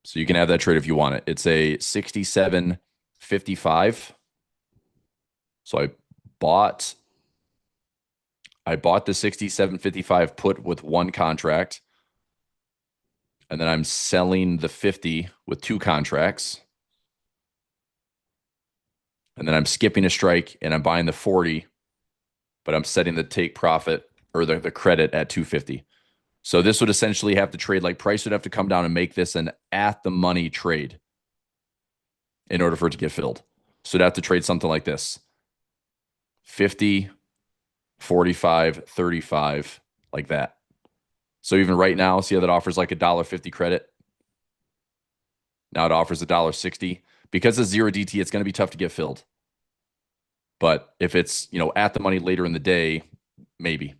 So you can have that trade if you want it. It's a 67.55. So I bought the 67.55 put with one contract. And then I'm selling the 50 with two contracts. And then I'm skipping a strike and I'm buying the 40, but I'm setting the take profit or the credit at 250. So this would essentially have to trade like price would have to come down and make this an at the money trade in order for it to get filled. So it'd have to trade something like this. 50, 45, 35, like that. So even right now, see how that offers like $1.50 credit? Now it offers $1.60. Because it's zero DT, it's going to be tough to get filled. But if it's, at the money later in the day, maybe.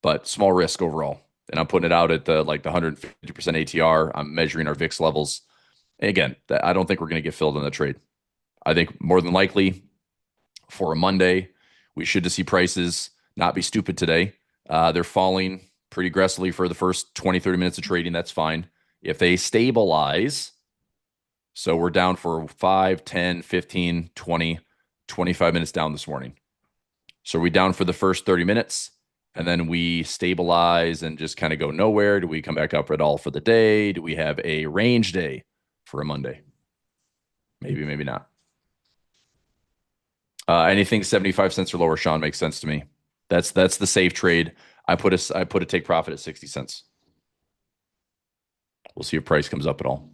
But small risk overall. And I'm putting it out at the 150% ATR. I'm measuring our VIX levels. And again, I don't think we're going to get filled in the trade. I think more than likely for a Monday, we should just see prices not be stupid today. They're falling pretty aggressively for the first 20, 30 minutes of trading. That's fine. If they stabilize, so we're down for 5, 10, 15, 20, 25 minutes down this morning. So are we down for the first 30 minutes and then we stabilize and just kind of go nowhere? Do we come back up at all for the day? Do we have a range day for a Monday? Maybe, maybe not. Anything 75 cents or lower, Sean, makes sense to me. That's the safe trade. I put a take profit at 60 cents. We'll see if price comes up at all.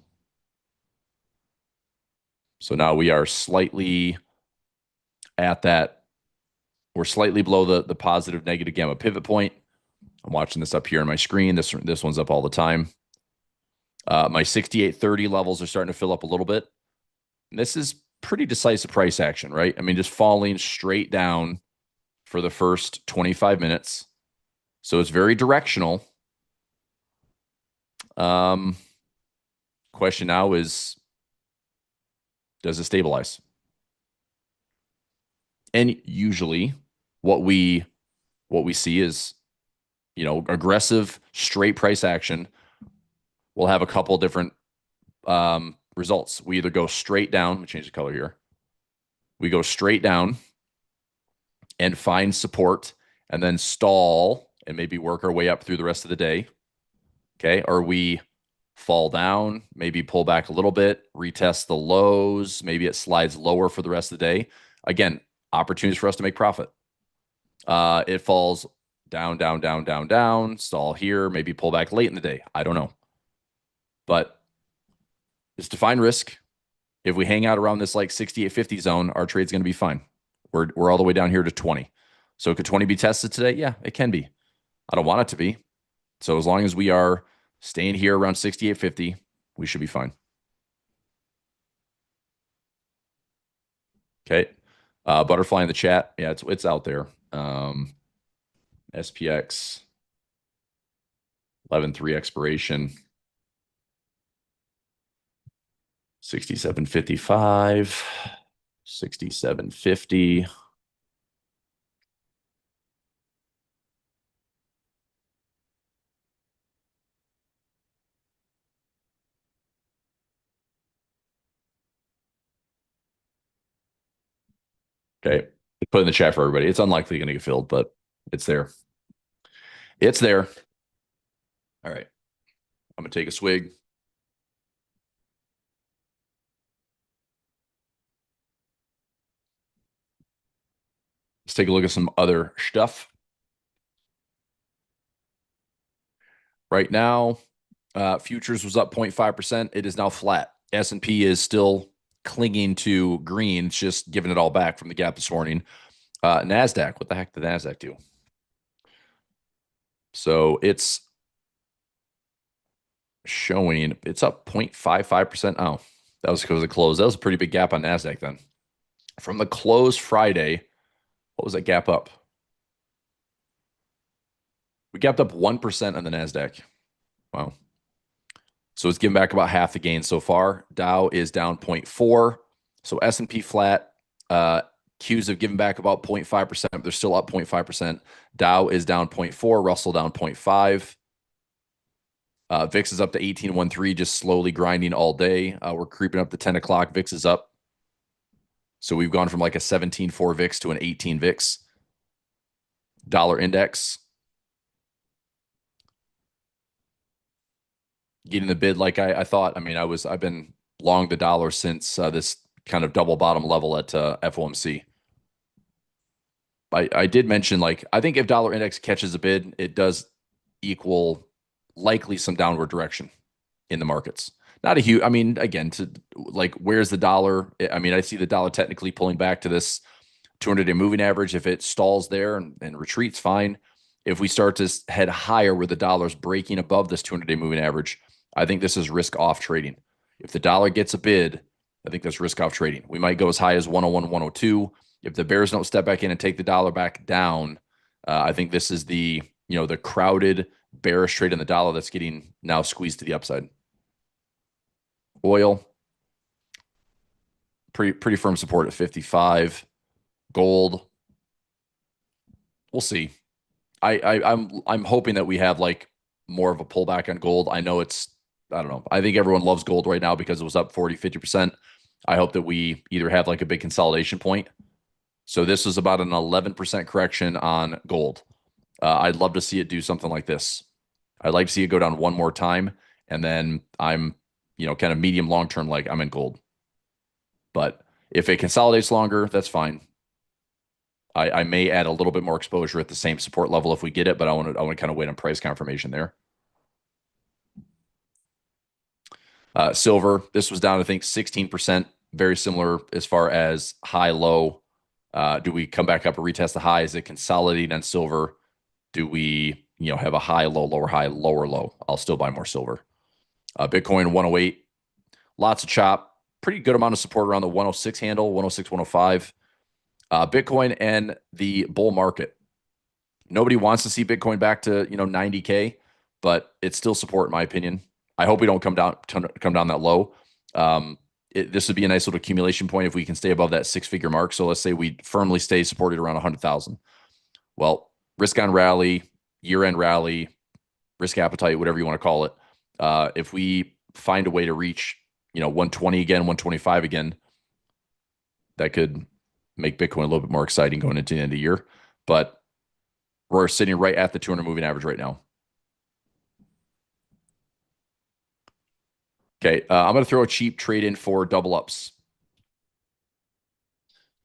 So now we are slightly at that. We're slightly below the positive negative gamma pivot point. I'm watching this up here on my screen. This one's up all the time. My 68.30 levels are starting to fill up a little bit. And this is pretty decisive price action, right? I mean, just falling straight down for the first 25 minutes. So it's very directional. Question now is, does it stabilize? And usually what we see is, aggressive straight price action will have a couple different results. We either go straight down, let me change the color here. we go straight down and find support and then stall and maybe work our way up through the rest of the day. Okay. Or we fall down, maybe pull back a little bit, retest the lows, maybe it slides lower for the rest of the day. Again, opportunities for us to make profit. It falls down, down, down, down, down, stall here, maybe pull back late in the day. I don't know. But it's defined risk. If we hang out around this like 68.50 zone, our trade's going to be fine. We're all the way down here to 20. So could 20 be tested today? Yeah, it can be. I don't want it to be. So as long as we are staying here around 68.50, we should be fine. Okay. Butterfly in the chat. Yeah, it's out there. SPX 11.3 expiration. 67.55, 67.50. Okay. Put in the chat for everybody. It's unlikely going to get filled, but it's there. It's there. All right. I'm going to take a swig. Let's take a look at some other stuff. Right now, futures was up 0.5%. It is now flat. S&P is still clinging to green. It's just giving it all back from the gap this morning. NASDAQ, what the heck did NASDAQ do? So it's showing it's up 0.55%. Oh, that was because of the close. That was a pretty big gap on NASDAQ then. From the close Friday, what was that gap up? We gapped up 1% on the NASDAQ. Wow. So it's given back about half the gain so far. Dow is down 0.4. So S&P flat. Qs have given back about 0.5%, but they're still up 0.5%. Dow is down 0.4. Russell down 0.5. VIX is up to 18.13, just slowly grinding all day. We're creeping up to 10 o'clock. VIX is up. So we've gone from like a 17.4 VIX to an 18 VIX. Dollar index getting the bid like I thought. I mean, I've been long the dollar since this kind of double bottom level at FOMC. I did mention, like, I think if dollar index catches a bid, it does equal likely some downward direction in the markets. Not a huge, I mean, again, to like, where's the dollar? I mean, I see the dollar technically pulling back to this 200-day moving average. If it stalls there and retreats, fine. If we start to head higher where the dollar's breaking above this 200-day moving average, I think this is risk off trading. If the dollar gets a bid, I think that's risk off trading. We might go as high as 101, 102. If the bears don't step back in and take the dollar back down, I think this is the crowded bearish trade in the dollar that's getting now squeezed to the upside. Oil, pretty firm support at 55. Gold, we'll see. I'm hoping that we have like more of a pullback on gold. I know I don't know. I think everyone loves gold right now because it was up 40, 50%. I hope that we either have like a big consolidation point. So this is about an 11% correction on gold. I'd love to see it do something like this. I'd like to see it go down one more time. And then I'm, kind of medium long-term, like I'm in gold. But if it consolidates longer, that's fine. I may add a little bit more exposure at the same support level if we get it, but I want to kind of wait on price confirmation there. Silver, this was down, I think, 16%, very similar as far as high, low. Do we come back up and retest the high? Is it consolidating on silver? Do we, have a high, low, lower, high, lower, low? I'll still buy more silver. Bitcoin, 108. Lots of chop. Pretty good amount of support around the 106 handle, 106, 105. Bitcoin and the bull market. Nobody wants to see Bitcoin back to, 90K, but it's still support in my opinion. I hope we don't come down that low. This would be a nice little accumulation point if we can stay above that six-figure mark. So let's say we firmly stay supported around 100,000. Well, risk on rally, year-end rally, risk appetite, whatever you want to call it. If we find a way to reach, 120 again, 125 again, that could make Bitcoin a little bit more exciting going into the end of the year. But we're sitting right at the 200 moving average right now. Okay, I'm going to throw a cheap trade in for double ups.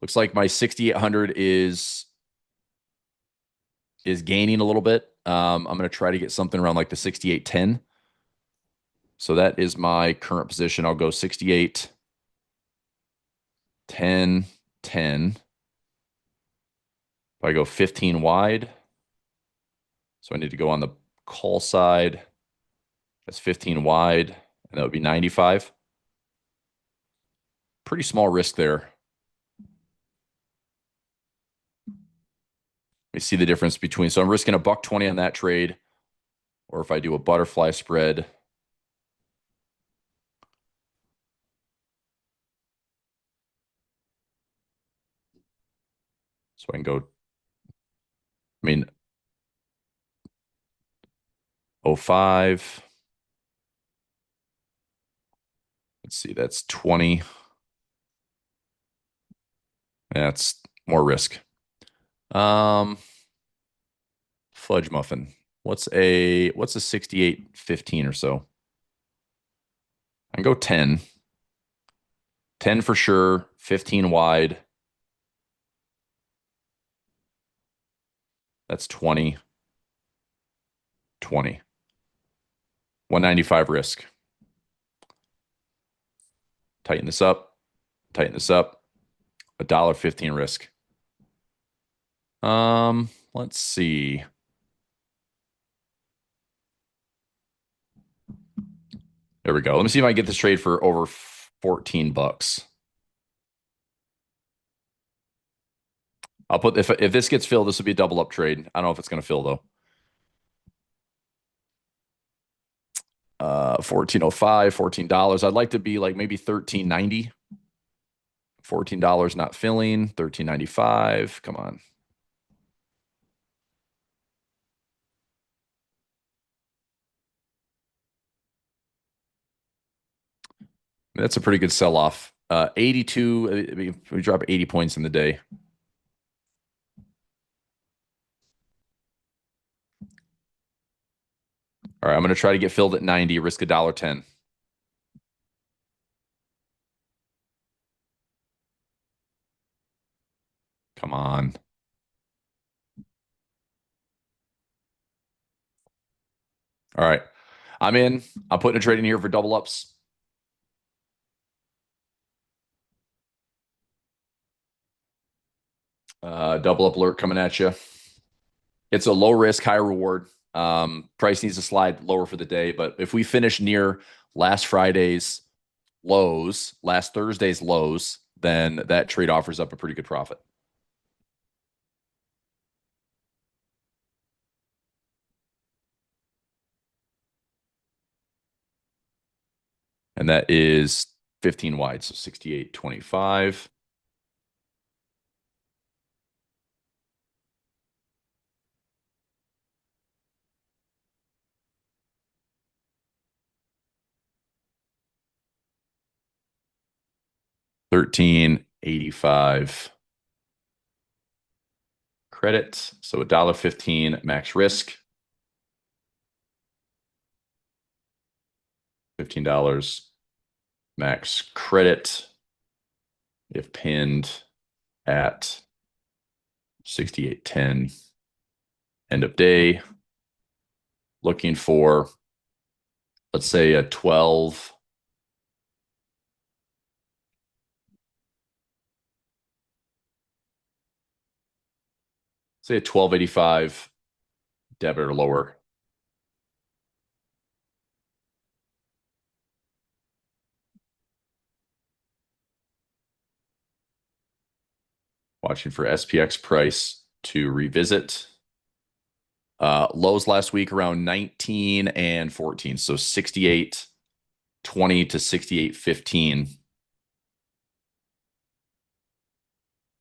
Looks like my 6,800 is gaining a little bit. I'm going to try to get something around like the 68.10. So that is my current position. I'll go 68, 10, 10. If I go 15 wide, so I need to go on the call side. That's 15 wide, and that would be 95. Pretty small risk there. We see the difference between, so I'm risking $1.20 on that trade, or if I do a butterfly spread, so I can go, I mean, 05. Let's see, that's 20. That's more risk. Fudge muffin. What's a 68.15 or so? I can go 10. 10 for sure, 15 wide. That's 20. 20. 195 risk. Tighten this up. Tighten this up. $1.15 risk. Let's see. There we go. Let me see if I can get this trade for over 14 bucks. I'll put, if this gets filled, this will be a double up trade. I don't know if it's going to fill though. 14.05, $14. I'd like to be like maybe 13.90. $14 not filling, 13.95. Come on. That's a pretty good sell off. 82. We drop 80 points in the day. All right, I'm going to try to get filled at 90, risk $1.10. Come on. All right. I'm in. I'm putting a trade in here for double ups. Double up alert coming at you. It's a low risk, high reward. Price needs to slide lower for the day, but if we finish near last Friday's lows, last Thursday's lows, then that trade offers up a pretty good profit. And that is 15 wide, so 68.25. $13.85 credit, so $1.15 max risk. $15 max credit if pinned at 68.10 end of day. Looking for, let's say, a 12. Say a 12.85 debit or lower. Watching for SPX price to revisit. Lows last week around 19 and 14. So 68.20 to 68.15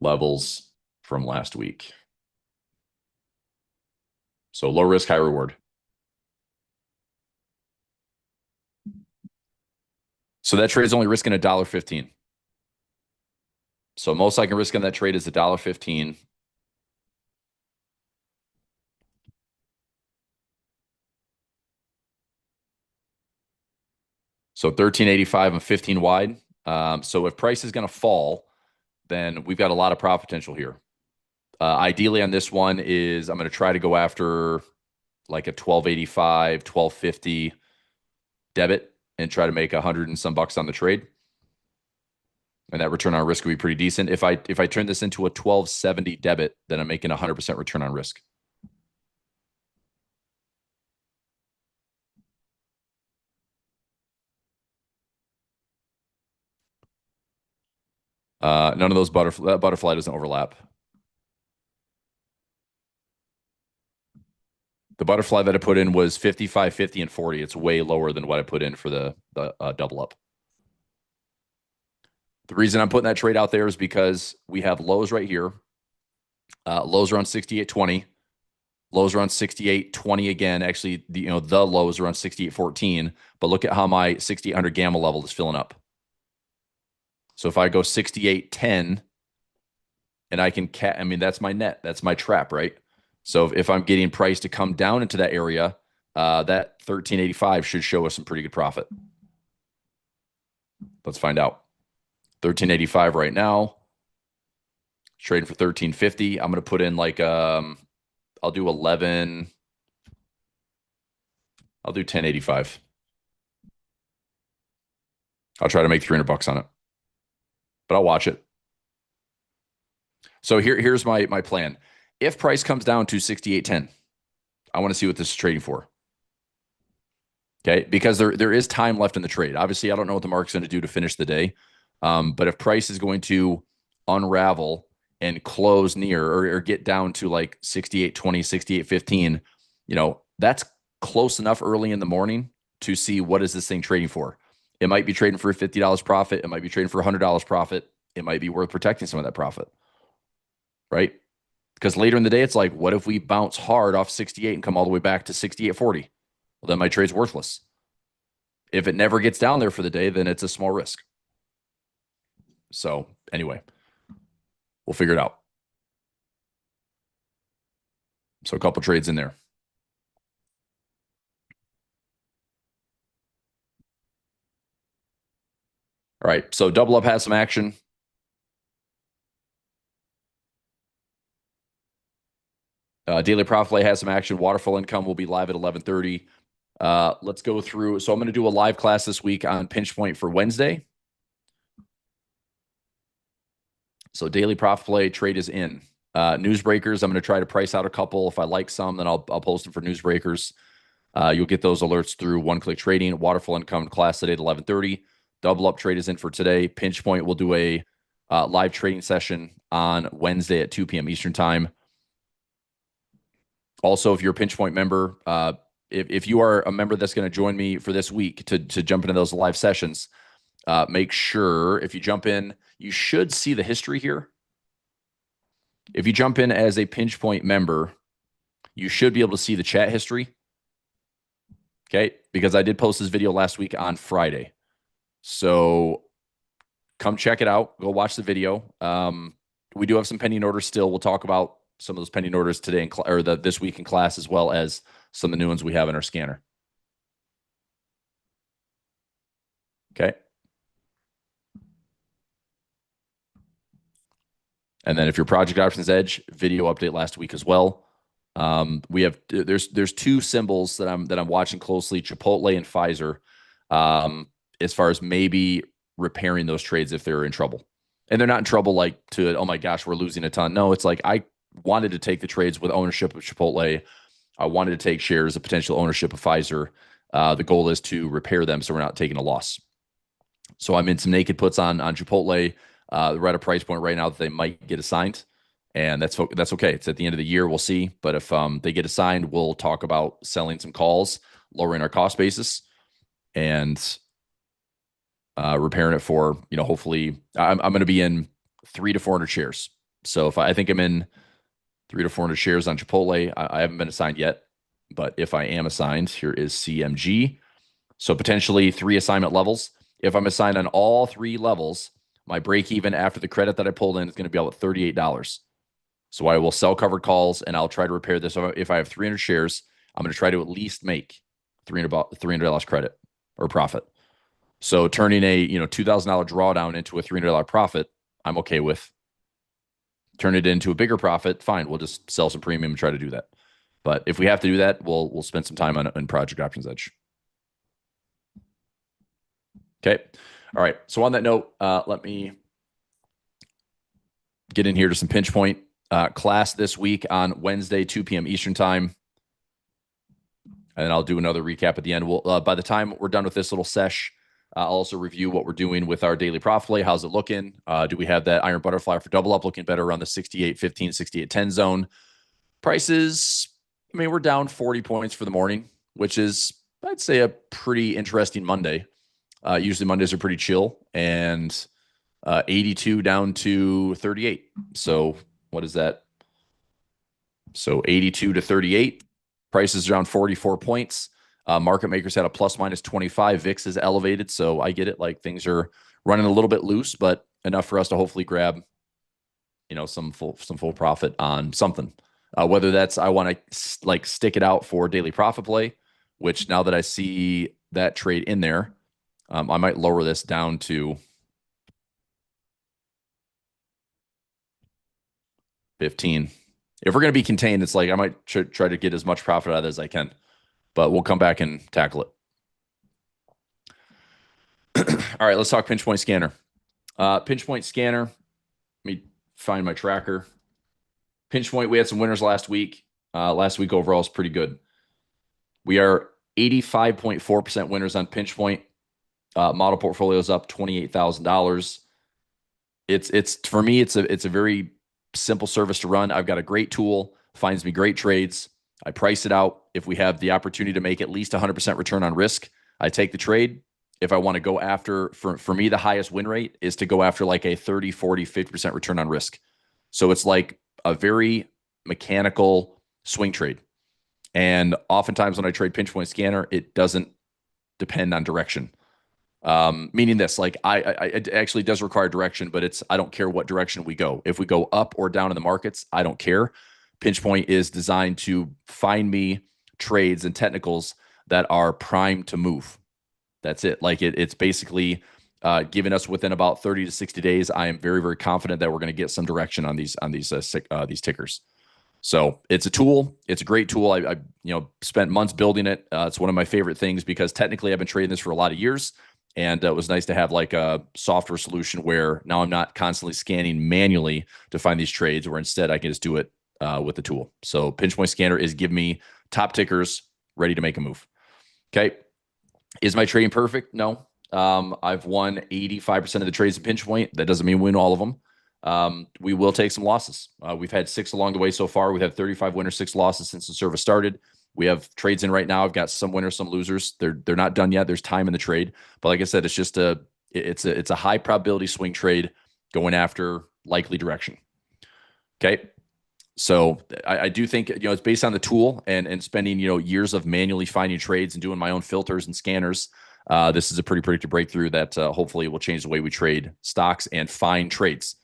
levels from last week. So low risk, high reward. So that trade is only risking $1.15. So most I can risk on that trade is $1.15. So 13.85 and 15 wide. So if price is going to fall, then we've got a lot of profit potential here. Ideally on this one is I'm going to try to go after like a 12.85, 12.50 debit and try to make 100 and some bucks on the trade. And that return on risk would be pretty decent. If I turn this into a 12.70 debit, then I'm making 100% return on risk. None of those butterfly doesn't overlap. The butterfly that I put in was 55, 50, and 40. It's way lower than what I put in for the double up. The reason I'm putting that trade out there is because we have lows right here. Lows around 68.20. Lows around 68.20 again. Actually, the lows are around 68.14. But look at how my 6800 gamma level is filling up. So if I go 68.10, and I can I mean, that's my net. That's my trap, right? So if I'm getting price to come down into that area, that 13.85 should show us some pretty good profit. Let's find out. 13.85 right now. Trading for 13.50. I'm going to put in like I'll do 11. I'll do 10.85. I'll try to make 300 bucks on it, but I'll watch it. So here's my plan. If price comes down to 68.10, I want to see what this is trading for. Okay, because there is time left in the trade. Obviously, I don't know what the market's going to do to finish the day, but if price is going to unravel and close near or get down to like 68.20, 68.15, that's close enough early in the morning to see what is this thing trading for. It might be trading for $50 profit. It might be trading for $100 profit. It might be worth protecting some of that profit, right? Because later in the day, it's like, what if we bounce hard off 68 and come all the way back to 68.40? Well, then my trade's worthless. If it never gets down there for the day, then it's a small risk. So anyway, we'll figure it out. So a couple trades in there. All right. So double up has some action. Daily profit play has some action. Waterfall income will be live at 11:30. Let's go through. So I'm going to do a live class this week on pinch point for Wednesday. So daily profit play trade is in. Newsbreakers, I'm going to try to price out a couple. If I like some, then I'll post them for newsbreakers. You'll get those alerts through one-click trading. Waterfall income class today at 11:30. Double up trade is in for today. Pinch point will do a live trading session on Wednesday at 2 p.m. Eastern time. Also, if you're a pinch point member, if you are a member that's going to join me for this week to jump into those live sessions, make sure if you jump in, you should see the history here. If you jump in as a pinch point member, you should be able to see the chat history. Okay, because I did post this video last week on Friday. So come check it out. Go watch the video. We do have some pending orders still. We'll talk about some of those pending orders today this week in class, as well as some of the new ones we have in our scanner. Okay. And then if you're Project Options Edge, video update last week as well. We have there's two symbols that I'm watching closely, Chipotle and Pfizer, as far as maybe repairing those trades if they're in trouble. And they're not in trouble like oh my gosh, we're losing a ton. No, it's like I wanted to take the trades with ownership of Chipotle. I wanted to take shares of potential ownership of Pfizer. The goal is to repair them so we're not taking a loss. So I'm in some naked puts on Chipotle. We're at a price point right now that they might get assigned, and that's okay. It's at the end of the year. We'll see. But if they get assigned, we'll talk about selling some calls, lowering our cost basis, and repairing it for, hopefully I'm going to be in 300 to 400 shares. So if I think I'm in 300 to 400 shares on Chipotle, I haven't been assigned yet, but if I am assigned, here is CMG. So potentially 3 assignment levels. If I'm assigned on all 3 levels, my break even after the credit that I pulled in is going to be about $38. So I will sell covered calls and I'll try to repair this. If I have 300 shares, I'm going to try to at least make $300 credit or profit. So turning a $2,000 drawdown into a $300 profit, I'm okay with. Turn it into a bigger profit, fine. We'll just sell some premium and try to do that. But if we have to do that, we'll spend some time on Project Options Edge. Okay. All right. So on that note, let me get in here to some pinch point class this week on Wednesday, 2 p.m. Eastern time. And then I'll do another recap at the end. We'll, by the time we're done with this little sesh, I'll also review what we're doing with our daily profit play. How's it looking? Do we have that iron butterfly for double up looking better around the 68.15, 68.10 zone? Prices, I mean, we're down 40 points for the morning, which is, I'd say, a pretty interesting Monday. Usually Mondays are pretty chill, and 82 down to 38. So what is that? So 82 to 38. Prices around 44 points. Market makers had a plus minus 25. VIX is elevated, so I get it. Like things are running a little bit loose, but enough for us to hopefully grab, some full profit on something. Whether that's I want to like stick it out for daily profit play, which now that I see that trade in there, I might lower this down to 15. If we're going to be contained, it's like I might try to get as much profit out of it as I can, but we'll come back and tackle it. All right, let's talk pinch point scanner. Pinch point scanner. Let me find my tracker. Pinch point, we had some winners last week. Last week overall is pretty good. We are 85.4% winners on pinch point. Model portfolio is up $28,000. It's for me, it's a very simple service to run. I've got a great tool, finds me great trades. I price it out. If we have the opportunity to make at least 100% return on risk, I take the trade. If I want to go after, for me, the highest win rate is to go after like a 30, 40, 50% return on risk. So it's like a very mechanical swing trade. And oftentimes when I trade pinch point scanner, it doesn't depend on direction. Meaning this, like it actually does require direction, but I don't care what direction we go. If we go up or down in the markets, I don't care. Pinch point is designed to find me trades and technicals that are primed to move. That's it. Like it's basically giving us within about 30 to 60 days. I am very, very confident that we're going to get some direction on these tickers. So it's a tool. It's a great tool. I spent months building it. It's one of my favorite things because technically I've been trading this for a lot of years. And it was nice to have like a software solution where now I'm not constantly scanning manually to find these trades, where instead I can just do it with the tool. So pinch point scanner is give me top tickers ready to make a move. Okay. Is my trading perfect? No. I've won 85% of the trades in pinch point. That doesn't mean we win all of them. We will take some losses. We've had 6 along the way so far. We've had 35 winners, 6 losses since the service started. We have trades in right now. I've got some winners, some losers. They're not done yet. There's time in the trade, but like I said, it's just it's a high probability swing trade going after likely direction. Okay, so I do think it's based on the tool and spending years of manually finding trades and doing my own filters and scanners. This is a pretty predictive breakthrough that hopefully will change the way we trade stocks and find trades.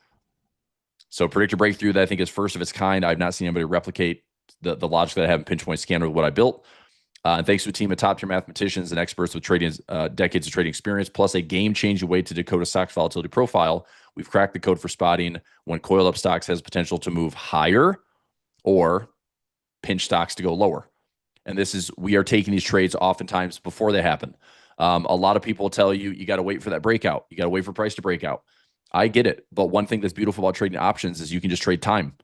So predictive breakthrough that I think is first of its kind. I've not seen anybody replicate the logic that I have in pinch point scanner with what I built. And thanks to a team of top tier mathematicians and experts with decades of trading experience, plus a game changing way to decode a stock's volatility profile, we've cracked the code for spotting when coiled up stocks has potential to move higher or pinch stocks to go lower. And we are taking these trades oftentimes before they happen. A lot of people tell you got to wait for that breakout. You got to wait for price to break out. I get it. But one thing that's beautiful about trading options is you can just trade time.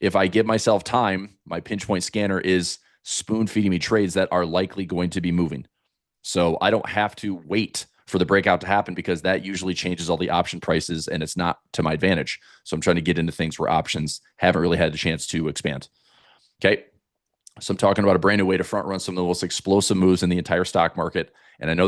If I give myself time, my pinch point scanner is spoon feeding me trades that are likely going to be moving. So I don't have to wait for the breakout to happen because that usually changes all the option prices and it's not to my advantage. So I'm trying to get into things where options haven't really had the chance to expand. Okay. So I'm talking about a brand new way to front run some of the most explosive moves in the entire stock market. And I know that